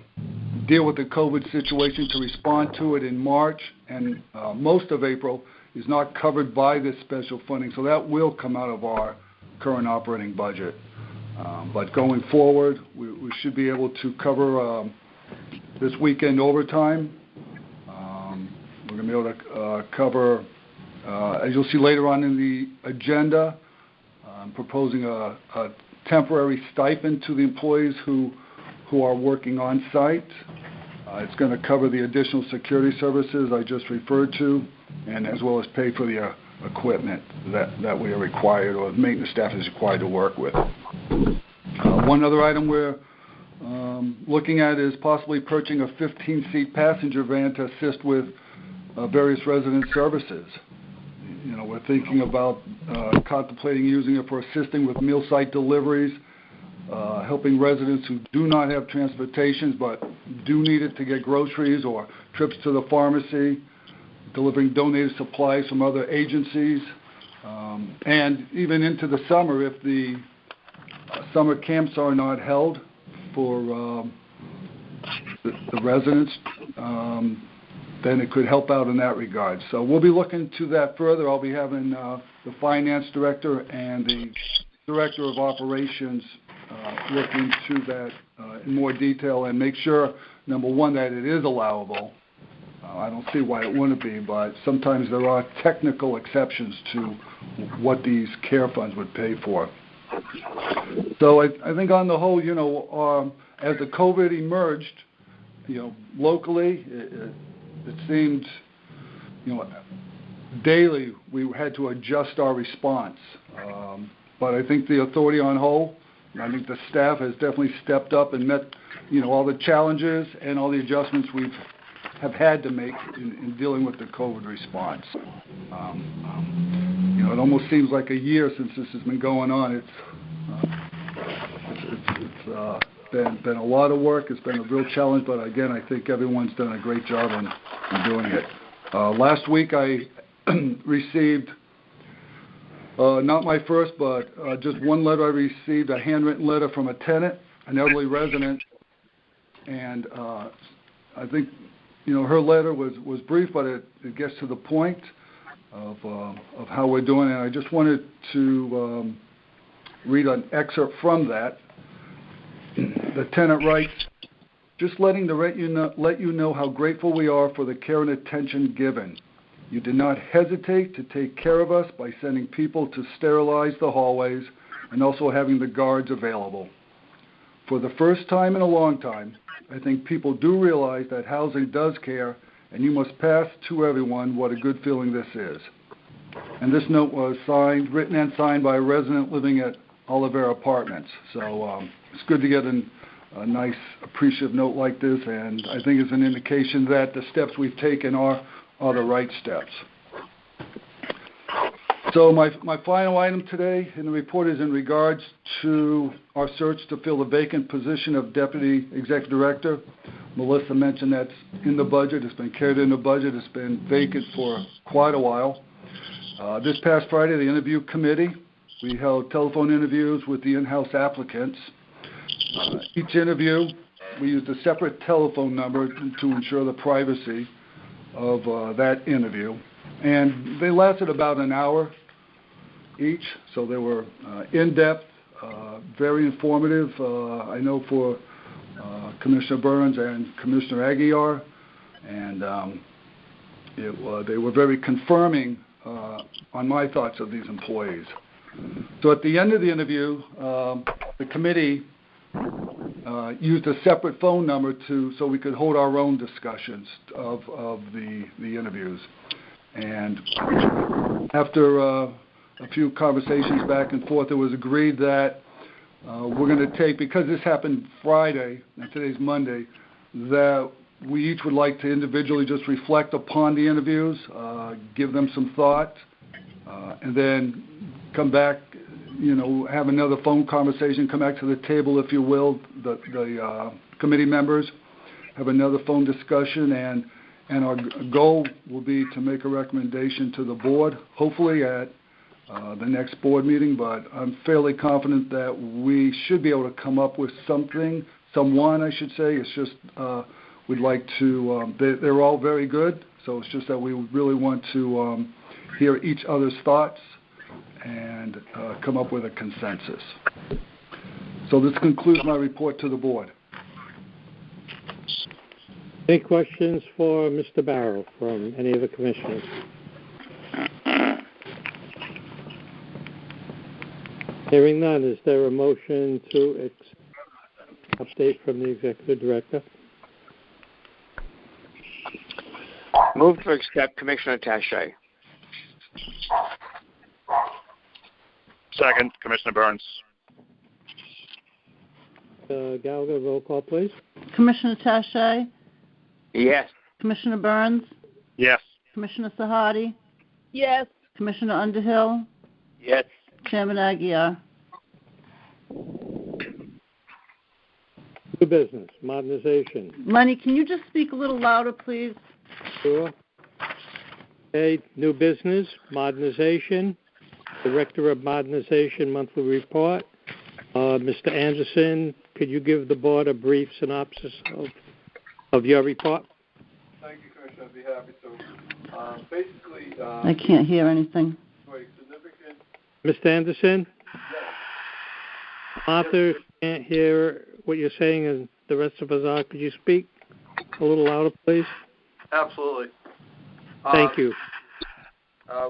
deal with the COVID situation, to respond to it in March and most of April, is not covered by this special funding. So that will come out of our current operating budget. But going forward, we should be able to cover this weekend overtime. We're going to be able to cover, as you'll see later on in the agenda, I'm proposing a temporary stipend to the employees who are working on site. It's going to cover the additional security services I just referred to, and as well as pay for the equipment that we are required, or the maintenance staff is required to work with. One other item we're looking at is possibly purchasing a 15-seat passenger van to assist with various resident services. We're thinking about contemplating using it for assisting with meal site deliveries, helping residents who do not have transportation but do need it to get groceries or trips to the pharmacy, delivering donated supplies from other agencies, and even into the summer if the summer camps are not held for the residents, then it could help out in that regard. So we'll be looking to that further. I'll be having the finance director and the director of operations look into that in more detail and make sure, number one, that it is allowable. I don't see why it wouldn't be, but sometimes there are technical exceptions to what these care funds would pay for. So I think on the whole, as the COVID emerged, locally, it seemed, daily we had to adjust our response. But I think the authority on whole, I think the staff has definitely stepped up and met, all the challenges and all the adjustments we have had to make in dealing with the COVID response. It almost seems like a year since this has been going on. It's been a lot of work. It's been a real challenge, but again, I think everyone's done a great job in doing it. Last week I received, not my first, but just one letter I received, a handwritten letter from a tenant, an elderly resident, and I think her letter was brief, but it gets to the point of how we're doing, and I just wanted to read an excerpt from that. The tenant writes, "Just let you know how grateful we are for the care and attention given. You did not hesitate to take care of us by sending people to sterilize the hallways and also having the guards available. For the first time in a long time, I think people do realize that housing does care, and you must pass to everyone what a good feeling this is." And this note was written and signed by a resident living at Olivera Apartments. So it's good to get a nice, appreciative note like this, and I think it's an indication that the steps we've taken are the right steps. So my final item today in the report is in regards to our search to fill the vacant position of Deputy Executive Director. Melissa mentioned that's in the budget. It's been carried in the budget. It's been vacant for quite a while. This past Friday, the interview committee, we held telephone interviews with the in-house applicants. Each interview, we used a separate telephone number to ensure the privacy of that interview. And they lasted about an hour each, so they were in-depth, very informative, I know for Commissioner Burns and Commissioner Aguiar, and they were very confirming on my thoughts of these employees. So at the end of the interview, the committee used a separate phone number so we could hold our own discussions of the interviews. And after a few conversations back and forth, it was agreed that we're going to take, because this happened Friday and today's Monday, that we each would like to individually just reflect upon the interviews, give them some thought, and then come back, have another phone conversation, come back to the table, if you will, the committee members, have another phone discussion, and our goal will be to make a recommendation to the board, hopefully at the next board meeting, but I'm fairly confident that we should be able to come up with someone, I should say. It's just we'd like to, they're all very good, so it's just that we really want to hear each other's thoughts and come up with a consensus. So this concludes my report to the board. Any questions for Mr. Barrow from any of the commissioners? Hearing none, is there a motion to update from the Executive Director? Move to accept Commissioner Taché. Second, Commissioner Burns. Gallagher, roll call, please. Commissioner Taché? Yes. Commissioner Burns? Yes. Commissioner Sahadi? Yes. Commissioner Underhill? Yes. Chairman Aguiar? New business, modernization. Lenny, can you just speak a little louder, please? Sure. Okay, new business, modernization. Director of Modernization monthly report. Mr. Anderson, could you give the board a brief synopsis of your report? Thank you, Commissioner. I'd be happy to. Basically, I can't hear anything. Significant. Mr. Anderson? Yes. Arthur can't hear what you're saying, and the rest of us are. Could you speak a little louder, please? Absolutely. Thank you.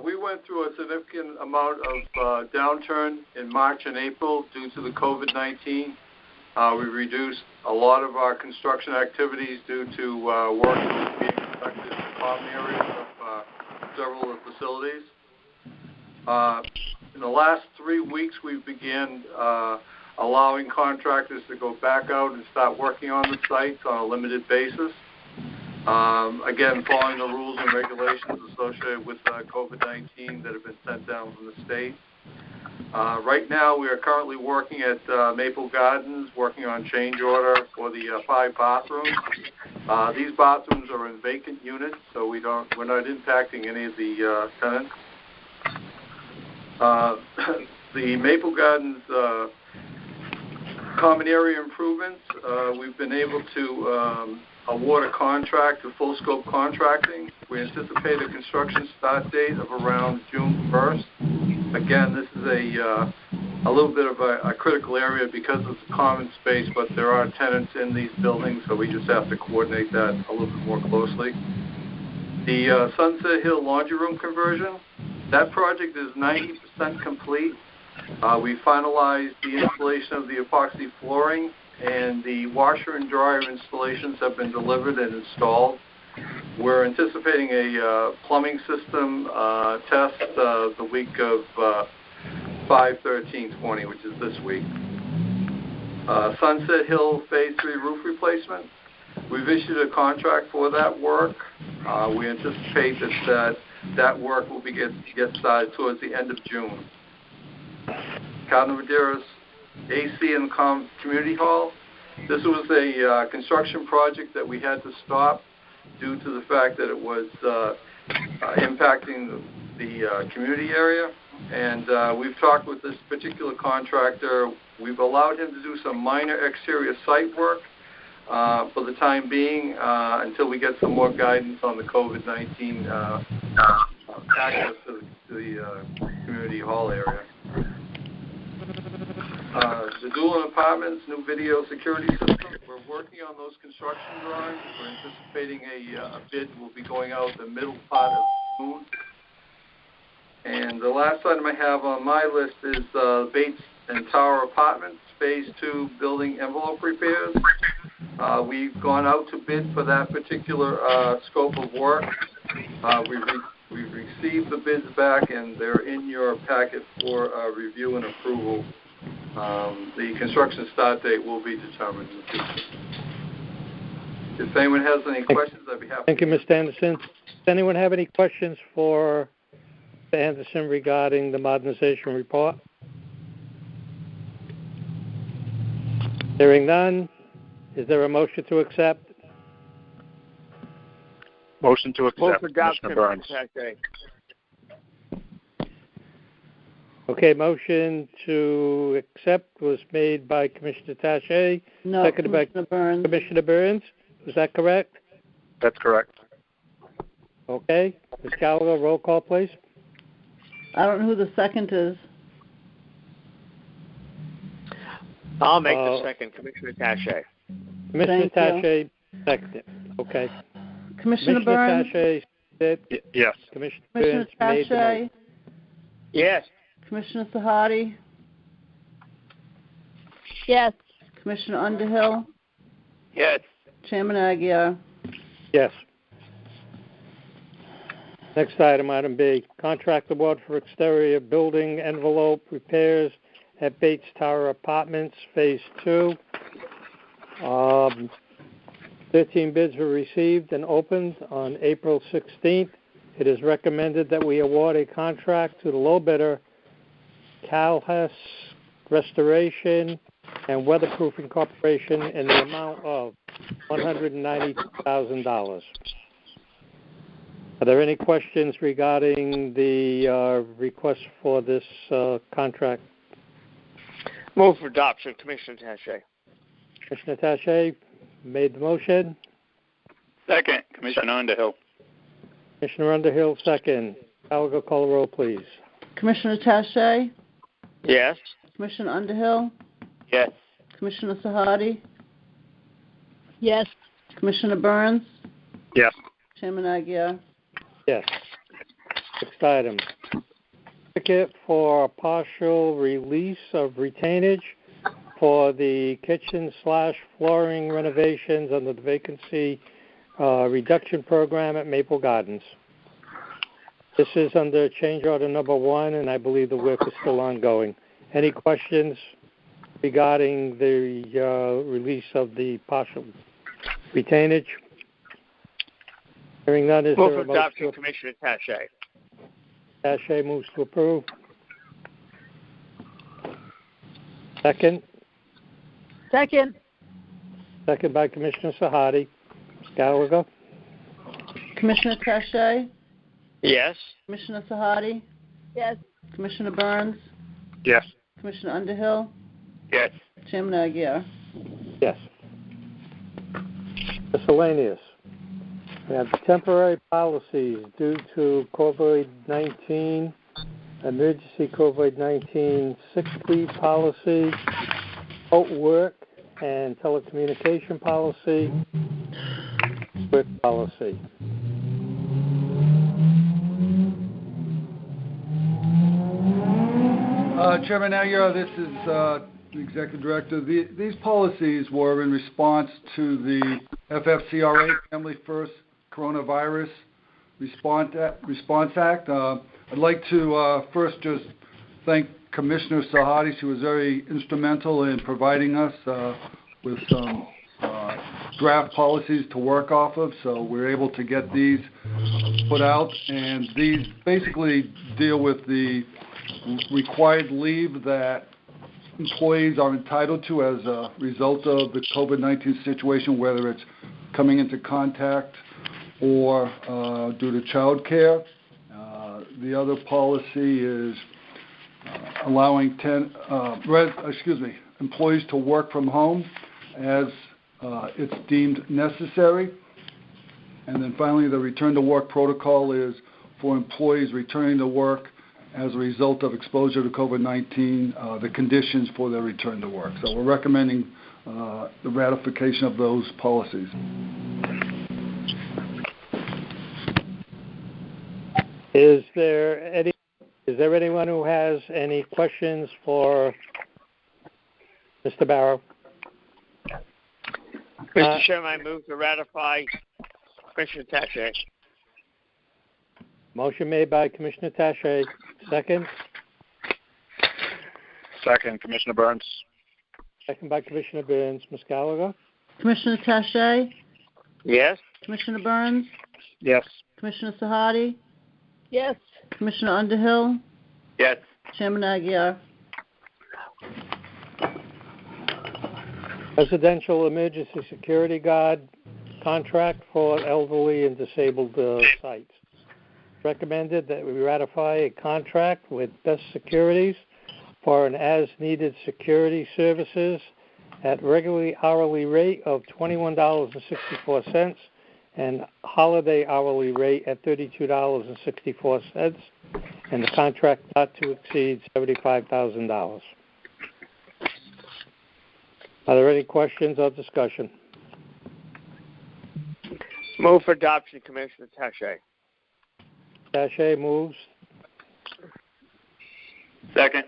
We went through a significant amount of downturn in March and April due to the COVID-19. We reduced a lot of our construction activities due to work that was being conducted in the common areas of several of the facilities. In the last 3 weeks, we began allowing contractors to go back out and start working on the sites on a limited basis. Again, following the rules and regulations associated with COVID-19 that have been sent down from the state. Right now, we are currently working at Maple Gardens, working on change order for the 5 bathrooms. These bathrooms are in vacant units, so we're not impacting any of the tenants. The Maple Gardens common area improvements, we've been able to award a contract to Full Scope Contracting. We anticipate a construction start date of around June 1st. Again, this is a little bit of a critical area because it's a common space, but there are tenants in these buildings, so we just have to coordinate that a little bit more closely. The Sunset Hill Laundry Room conversion, that project is 90% complete. We finalized the installation of the epoxy flooring, and the washer and dryer installations have been delivered and installed. We're anticipating a plumbing system test the week of 5/13/20, which is this week. Sunset Hill Phase 3 roof replacement. We've issued a contract for that work. We anticipate that work will get started towards the end of June. Cardinal Madeiras AC and Community Hall. This was a construction project that we had to stop due to the fact that it was impacting the community area. And we've talked with this particular contractor. We've allowed him to do some minor exterior site work for the time being until we get some more guidance on the COVID-19 access to the community hall area. The Doolin Apartments, new video security system. We're working on those construction drawings. We're anticipating a bid will be going out the middle part of June. And the last item I have on my list is Bates and Tower Apartments, Phase 2 building envelope repairs. We've gone out to bid for that particular scope of work. We've received the bids back, and they're in your packet for review and approval. The construction start date will be determined in the future. If anyone has any questions, I'd be happy. Thank you, Mr. Anderson. Does anyone have any questions for Mr. Anderson regarding the modernization report? Hearing none, is there a motion to accept? Motion to accept, Commissioner Burns. Okay, motion to accept was made by Commissioner Taché, seconded by Commissioner Burns. Is that correct? That's correct. Okay. Ms. Gallagher, roll call, please. I don't know who the second is. I'll make the second, Commissioner Taché. Commissioner Taché, seconded. Okay. Commissioner Burns? Taché said yes. Commissioner Burns made the motion. Yes. Commissioner Sahadi? Yes. Commissioner Underhill? Yes. Chairman Aguirre? Yes. Next item, item B, contract award for exterior building envelope repairs at Bates Tower Apartments, Phase 2. 13 bids were received and opened on April 16th. It is recommended that we award a contract to the low bidder, Calhas Restoration and Weatherproofing Corporation, in the amount of $190,000. Are there any questions regarding the request for this contract? Move for adoption, Commissioner Taché. Commissioner Taché made the motion. Second, Commissioner Underhill. Commissioner Underhill, second. Gallagher, call the roll, please. Commissioner Taché? Yes. Commissioner Underhill? Yes. Commissioner Sahadi? Yes. Commissioner Burns? Yes. Chairman Aguirre? Yes. Next item. Certificate for partial release of retainage for the kitchen/flooring renovations under the vacancy reduction program at Maple Gardens. This is under change order number 1, and I believe the work is still ongoing. Any questions regarding the release of the partial retainage? Hearing none, is there a motion? Adoption, Commissioner Taché. Taché moves to approve. Second. Second. Second by Commissioner Sahadi. Gallagher. Commissioner Taché? Yes. Commissioner Sahadi? Yes. Commissioner Burns? Yes. Commissioner Underhill? Yes. Chairman Aguirre? Yes. Miscellaneous. We have temporary policies due to COVID-19, emergency COVID-19 sick leave policy, remote work and telecommunication policy, work policy. Chairman Aguirre, this is the Executive Director. These policies were in response to the FFCRA, Family First Coronavirus Response Act. I'd like to first just thank Commissioner Sahadi. She was very instrumental in providing us with some draft policies to work off of, so we're able to get these put out. And these basically deal with the required leave that employees are entitled to as a result of the COVID-19 situation, whether it's coming into contact or due to child care. The other policy is allowing employees to work from home as it's deemed necessary. And then finally, the return to work protocol is for employees returning to work as a result of exposure to COVID-19, the conditions for their return to work. So we're recommending the ratification of those policies. Is there anyone who has any questions for Mr. Barrow? Mr. Chairman, I move to ratify Commissioner Taché. Motion made by Commissioner Taché. Second? Second, Commissioner Burns. Second by Commissioner Burns. Ms. Gallagher? Commissioner Taché? Yes. Commissioner Burns? Yes. Commissioner Sahadi? Yes. Commissioner Underhill? Yes. Chairman Aguirre? Residential Emergency Security Guard contract for elderly and disabled sites. Recommended that we ratify a contract with Best Securities for an as-needed security services at regularly hourly rate of $21.64 and holiday hourly rate at $32.64, and the contract not to exceed $75,000. Are there any questions or discussion? Move for adoption, Commissioner Taché. Taché moves. Second.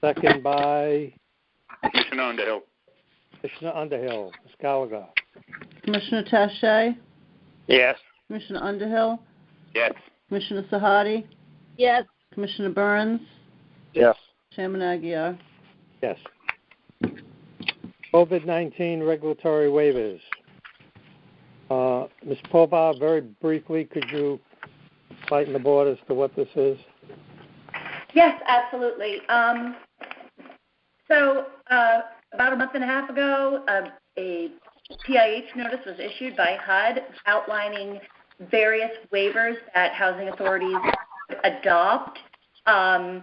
Second by Commissioner Underhill. Commissioner Underhill. Ms. Gallagher. Commissioner Taché? Yes. Commissioner Underhill? Yes. Commissioner Sahadi? Yes. Commissioner Burns? Yes. Chairman Aguirre? Yes. COVID-19 regulatory waivers. Ms. Povar, very briefly, could you enlighten the board as to what this is? Yes, absolutely. So about a month and a half ago, a PIH notice was issued by HUD outlining various waivers that housing authorities adopt, and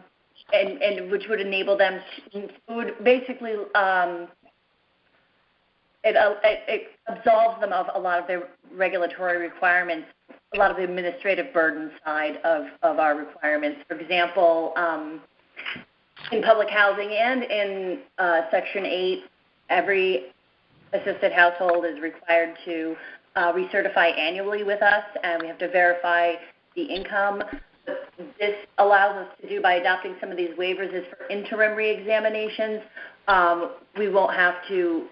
which would enable them to, would basically it absolves them of a lot of their regulatory requirements, a lot of the administrative burden side of our requirements. For example, in public housing and in Section 8, every assisted household is required to recertify annually with us, and we have to verify the income. What this allows us to do by adopting some of these waivers is for interim reexaminations. We won't have to,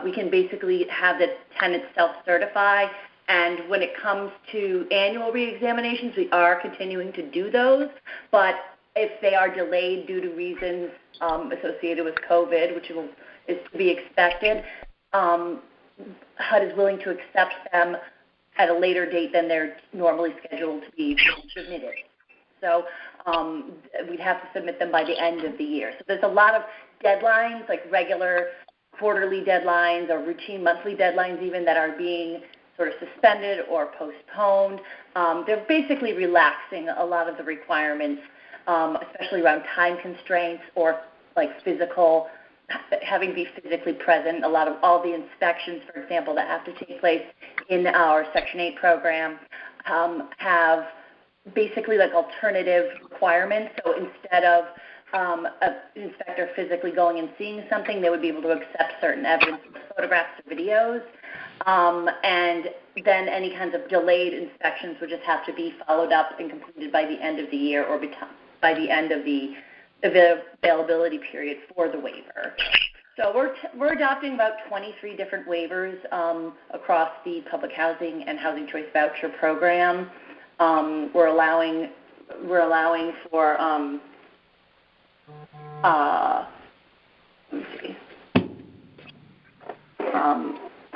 we can basically have the tenant self-certify, and when it comes to annual reexaminations, we are continuing to do those, but if they are delayed due to reasons associated with COVID, which is to be expected, HUD is willing to accept them at a later date than they're normally scheduled to be submitted. So we'd have to submit them by the end of the year. So there's a lot of deadlines, like regular quarterly deadlines or routine monthly deadlines even, that are being sort of suspended or postponed. They're basically relaxing a lot of the requirements, especially around time constraints or like physical having to be physically present. All the inspections, for example, that have to take place in our Section 8 program have basically like alternative requirements. So instead of an inspector physically going and seeing something, they would be able to accept certain evidence, photographs or videos. And then any kinds of delayed inspections would just have to be followed up and completed by the end of the year or by the end of the availability period for the waiver. So we're adopting about 23 different waivers across the public housing and housing choice voucher program. We're allowing for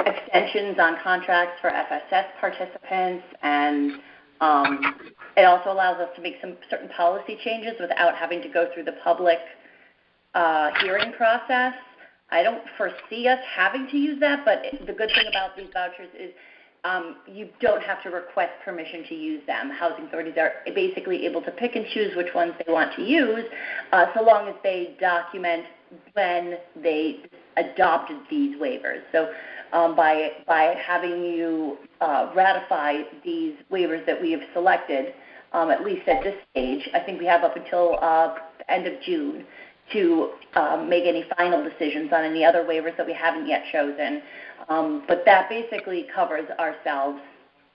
extensions on contracts for FSS participants, and it also allows us to make some certain policy changes without having to go through the public hearing process. I don't foresee us having to use that, but the good thing about these vouchers is you don't have to request permission to use them. Housing authorities are basically able to pick and choose which ones they want to use, so long as they document when they adopted these waivers. So by having you ratify these waivers that we have selected, at least at this stage, I think we have up until the end of June to make any final decisions on any other waivers that we haven't yet chosen. But that basically covers ourselves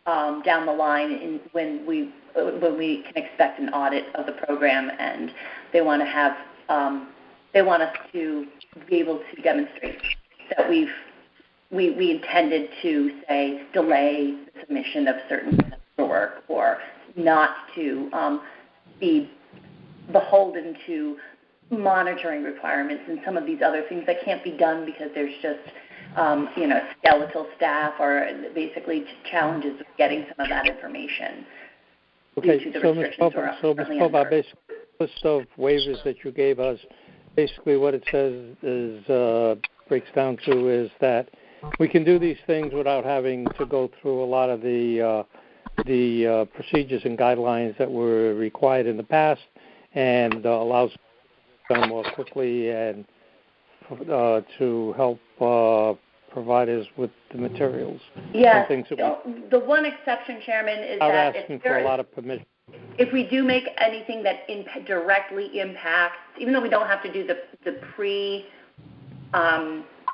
down the line when we can expect an audit of the program, and they want us to be able to demonstrate that we intended to, say, delay the submission of certain work, or not to be beholden to monitoring requirements and some of these other things that can't be done because there's just skeletal staff, or basically challenges with getting some of that information. Okay, so Ms. Popa, basically the list of waivers that you gave us, basically what it says is breaks down to is that we can do these things without having to go through a lot of the procedures and guidelines that were required in the past, and allows done more quickly and to help provide us with the materials. Yes. The one exception, Chairman, is that asking for a lot of permission. If we do make anything that directly impacts, even though we don't have to do the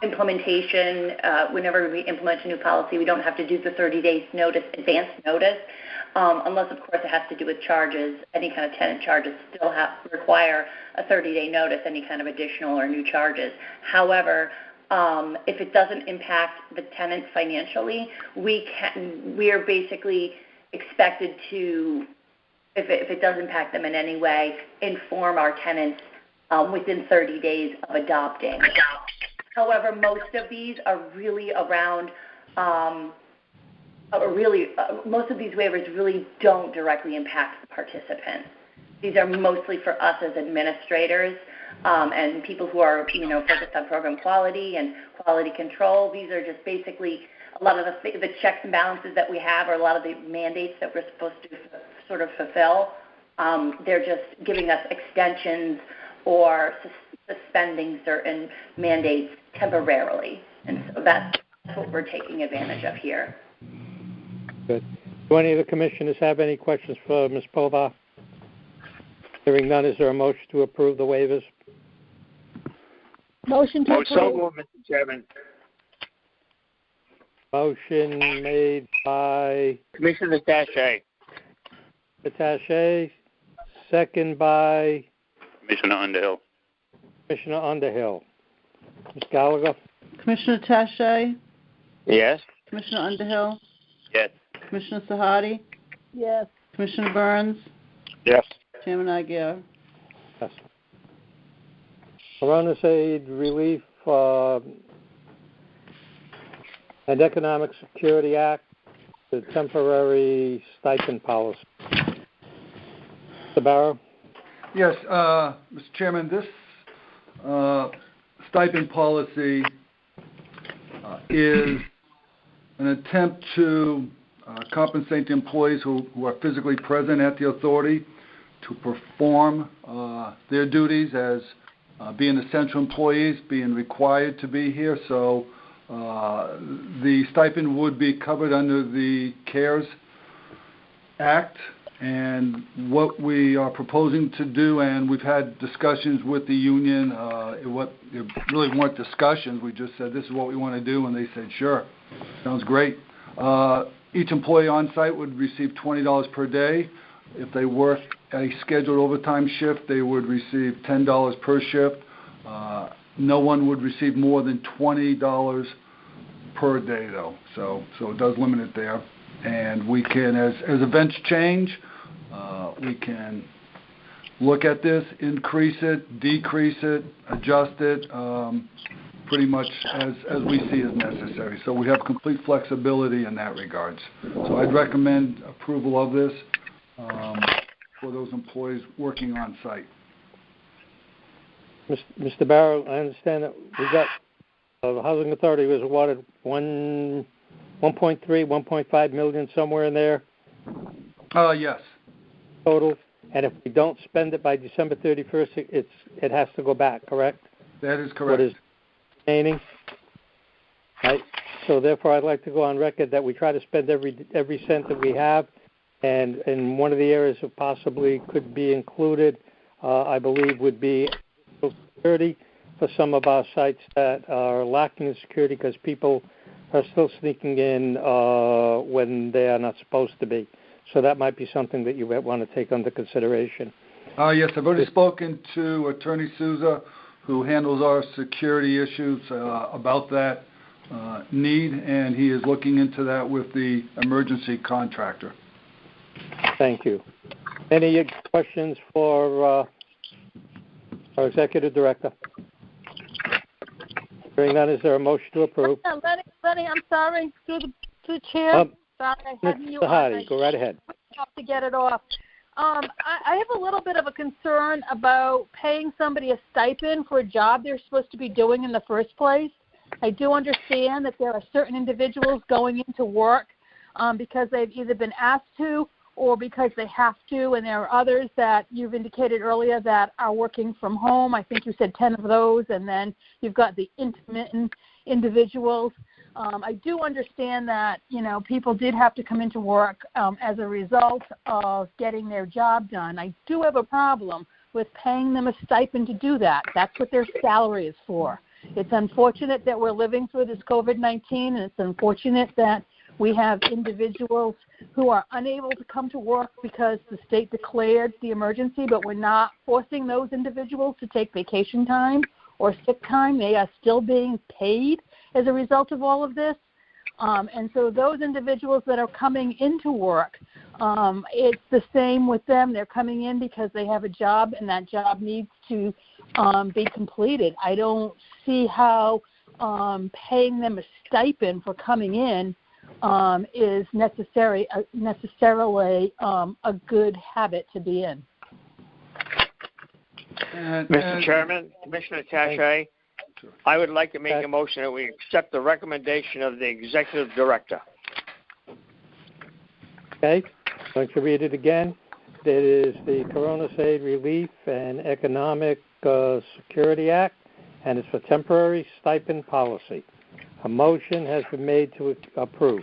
implementation, whenever we implement a new policy, we don't have to do the 30 days advance notice, unless, of course, it has to do with charges. Any kind of tenant charges still require a 30-day notice, any kind of additional or new charges. However, if it doesn't impact the tenant financially, we are basically expected to, if it does impact them in any way, inform our tenants within 30 days of adopting. However, most of these are really around, most of these waivers really don't directly impact the participant. These are mostly for us as administrators and people who are, focused on program quality and quality control. These are just basically a lot of the checks and balances that we have, or a lot of the mandates that we're supposed to sort of fulfill. They're just giving us extensions or suspending certain mandates temporarily. And so that's what we're taking advantage of here. Good. Do any of the commissioners have any questions for Ms. Pova? Hearing none, is there a motion to approve the waivers? Motion to approve. So moved, Mr. Chairman. Motion made by Commissioner Taché, second by Commissioner Underhill. Commissioner Underhill. Ms. Gallagher? Commissioner Taché? Yes. Commissioner Underhill? Yes. Commissioner Sahadi? Yes. Commissioner Burns? Yes. Chairman Aguirre? Yes. Coroner's Aid Relief and Economic Security Act, the temporary stipend policy. Mr. Barrow? Yes, Mr. Chairman, this stipend policy is an attempt to compensate the employees who are physically present at the authority to perform their duties as being essential employees, being required to be here. So the stipend would be covered under the CARES Act. And what we are proposing to do, and we've had discussions with the union, it really weren't discussions, we just said this is what we want to do, and they said sure, sounds great. Each employee on site would receive $20 per day. If they work a scheduled overtime shift, they would receive $10 per shift. No one would receive more than $20 per day though, so it does limit it there. And we can, as events change, we can look at this, increase it, decrease it, adjust it, pretty much as we see as necessary. So we have complete flexibility in that regards. So I'd recommend approval of this for those employees working on site. Mr. Barrow, I understand that we got the Housing Authority was awarded 1.3, 1.5 million, somewhere in there? Yes. Total. And if we don't spend it by December 31st, it has to go back, correct? That is correct. What is remaining? Right. So therefore, I'd like to go on record that we try to spend every cent that we have, and in one of the areas that possibly could be included, I believe, would be security for some of our sites that are lacking in security because people are still sneaking in when they are not supposed to be. So that might be something that you might want to take under consideration. Yes, I've already spoken to Attorney Souza, who handles our security issues, about that need, and he is looking into that with the emergency contractor. Thank you. Any questions for our Executive Director? Hearing none, is there a motion to approve? Lenny, I'm sorry. Through the chair. Sorry, I had you on. Go right ahead. To get it off. I have a little bit of a concern about paying somebody a stipend for a job they're supposed to be doing in the first place. I do understand that there are certain individuals going into work because they've either been asked to or because they have to, and there are others that you've indicated earlier that are working from home. I think you said 10 of those, and then you've got the intermittent individuals. I do understand that, people did have to come into work as a result of getting their job done. I do have a problem with paying them a stipend to do that. That's what their salary is for. It's unfortunate that we're living through this COVID-19, and it's unfortunate that we have individuals who are unable to come to work because the state declared the emergency, but we're not forcing those individuals to take vacation time or sick time. They are still being paid as a result of all of this. And so those individuals that are coming into work, it's the same with them. They're coming in because they have a job, and that job needs to be completed. I don't see how paying them a stipend for coming in is necessarily a good habit to be in. Mr. Chairman, Commissioner Taché, I would like to make a motion that we accept the recommendation of the Executive Director. Okay. I'm going to read it again. That is the Corona Aid Relief and Economic Security Act, and it's for temporary stipend policy. A motion has been made to approve.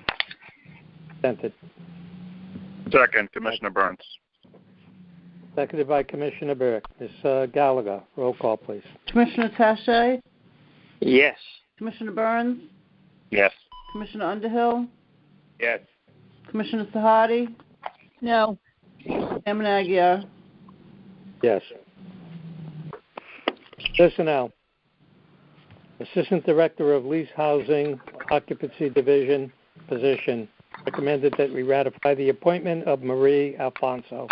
Presented. Second, Commissioner Burns. Seconded by Commissioner Burke. Ms. Gallagher, roll call, please. Commissioner Taché? Yes. Commissioner Burns? Yes. Commissioner Underhill? Yes. Commissioner Sahadi? No. Chairman Aguirre? Yes. Personnel. Assistant Director of Lease Housing Occupancy Division position. Recommended that we ratify the appointment of Marie Alfonso.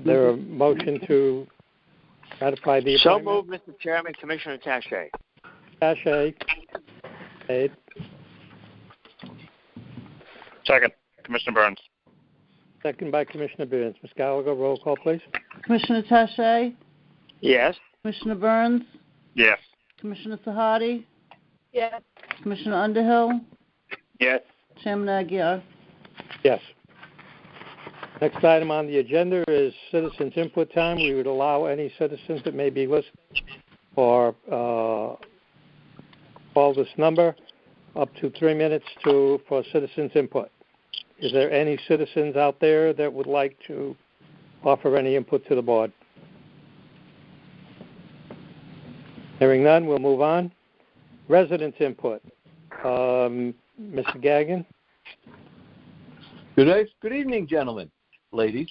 There a motion to ratify the appointment? So moved, Mr. Chairman. Commissioner Taché. Taché. Made. Second, Commissioner Burns. Second by Commissioner Burns. Ms. Gallagher, roll call, please. Commissioner Taché? Yes. Commissioner Burns? Yes. Commissioner Sahadi? Yes. Commissioner Underhill, Yes. Chairman Aguirre. Yes. Next item on the agenda is citizens' input time. We would allow any citizens that may be listening or call this number up to 3 minutes for citizens' input. Is there any citizens out there that would like to offer any input to the board? Hearing none, we'll move on. Residents' input. Mr. Gagnon? Good evening, gentlemen, ladies.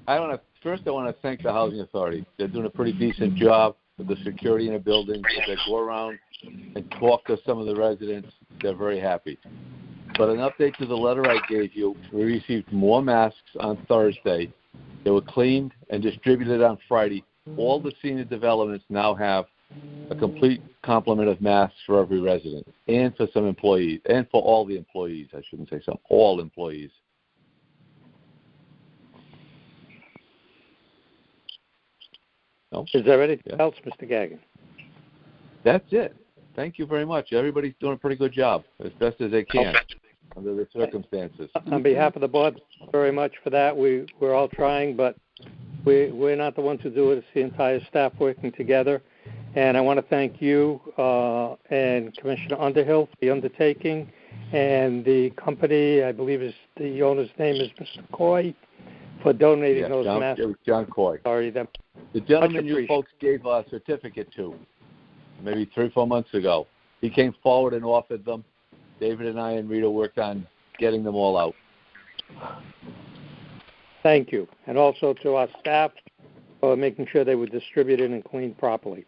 I want to thank the Housing Authority. They're doing a pretty decent job with the security in the building. As I go around and talk to some of the residents, they're very happy. But an update to the letter I gave you, we received more masks on Thursday. They were cleaned and distributed on Friday. All the senior developments now have a complete complement of masks for every resident and for some employees, and for all the employees. I shouldn't say some, all employees. No? Is there anything else, Mr. Gagnon? That's it. Thank you very much. Everybody's doing a pretty good job, as best as they can under the circumstances. On behalf of the board, thank you very much for that. We're all trying, but we're not the ones who do it. It's the entire staff working together. And I want to thank you and Commissioner Underhill for the undertaking, and the company, I believe the owner's name is Mr. Coy, for donating those masks. It was John Coy. Sorry, the gentleman you folks gave a certificate to maybe 3 or 4 months ago. He came forward and offered them. David and I and Rita worked on getting them all out. Thank you. And also to our staff for making sure they were distributed and cleaned properly.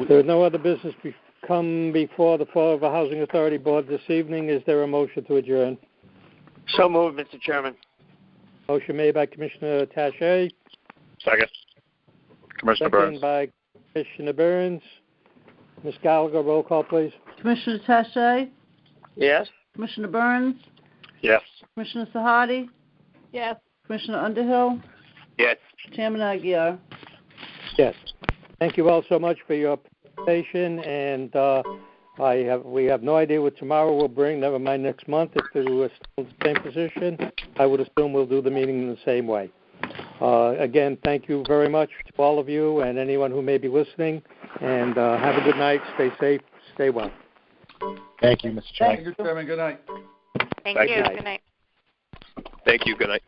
There is no other business come before the Fall River Housing Authority Board this evening. Is there a motion to adjourn? So moved, Mr. Chairman. Motion made by Commissioner Taché. Second. Commissioner Burns. Second by Commissioner Burns. Ms. Gallagher, roll call, please. Commissioner Taché, Yes. Commissioner Burns, Yes. Commissioner Sahadi, Yes. Commissioner Underhill, Yes. Chairman Aguirre. Yes. Thank you all so much for your participation, and we have no idea what tomorrow will bring, never mind next month. If we're still in the same position, I would assume we'll do the meeting in the same way. Again, thank you very much to all of you and anyone who may be listening, and have a good night. Stay safe. Stay well. Thank you, Mr. Chairman. Thank you, Chairman. Good night. Thank you. Good night. Thank you. Good night.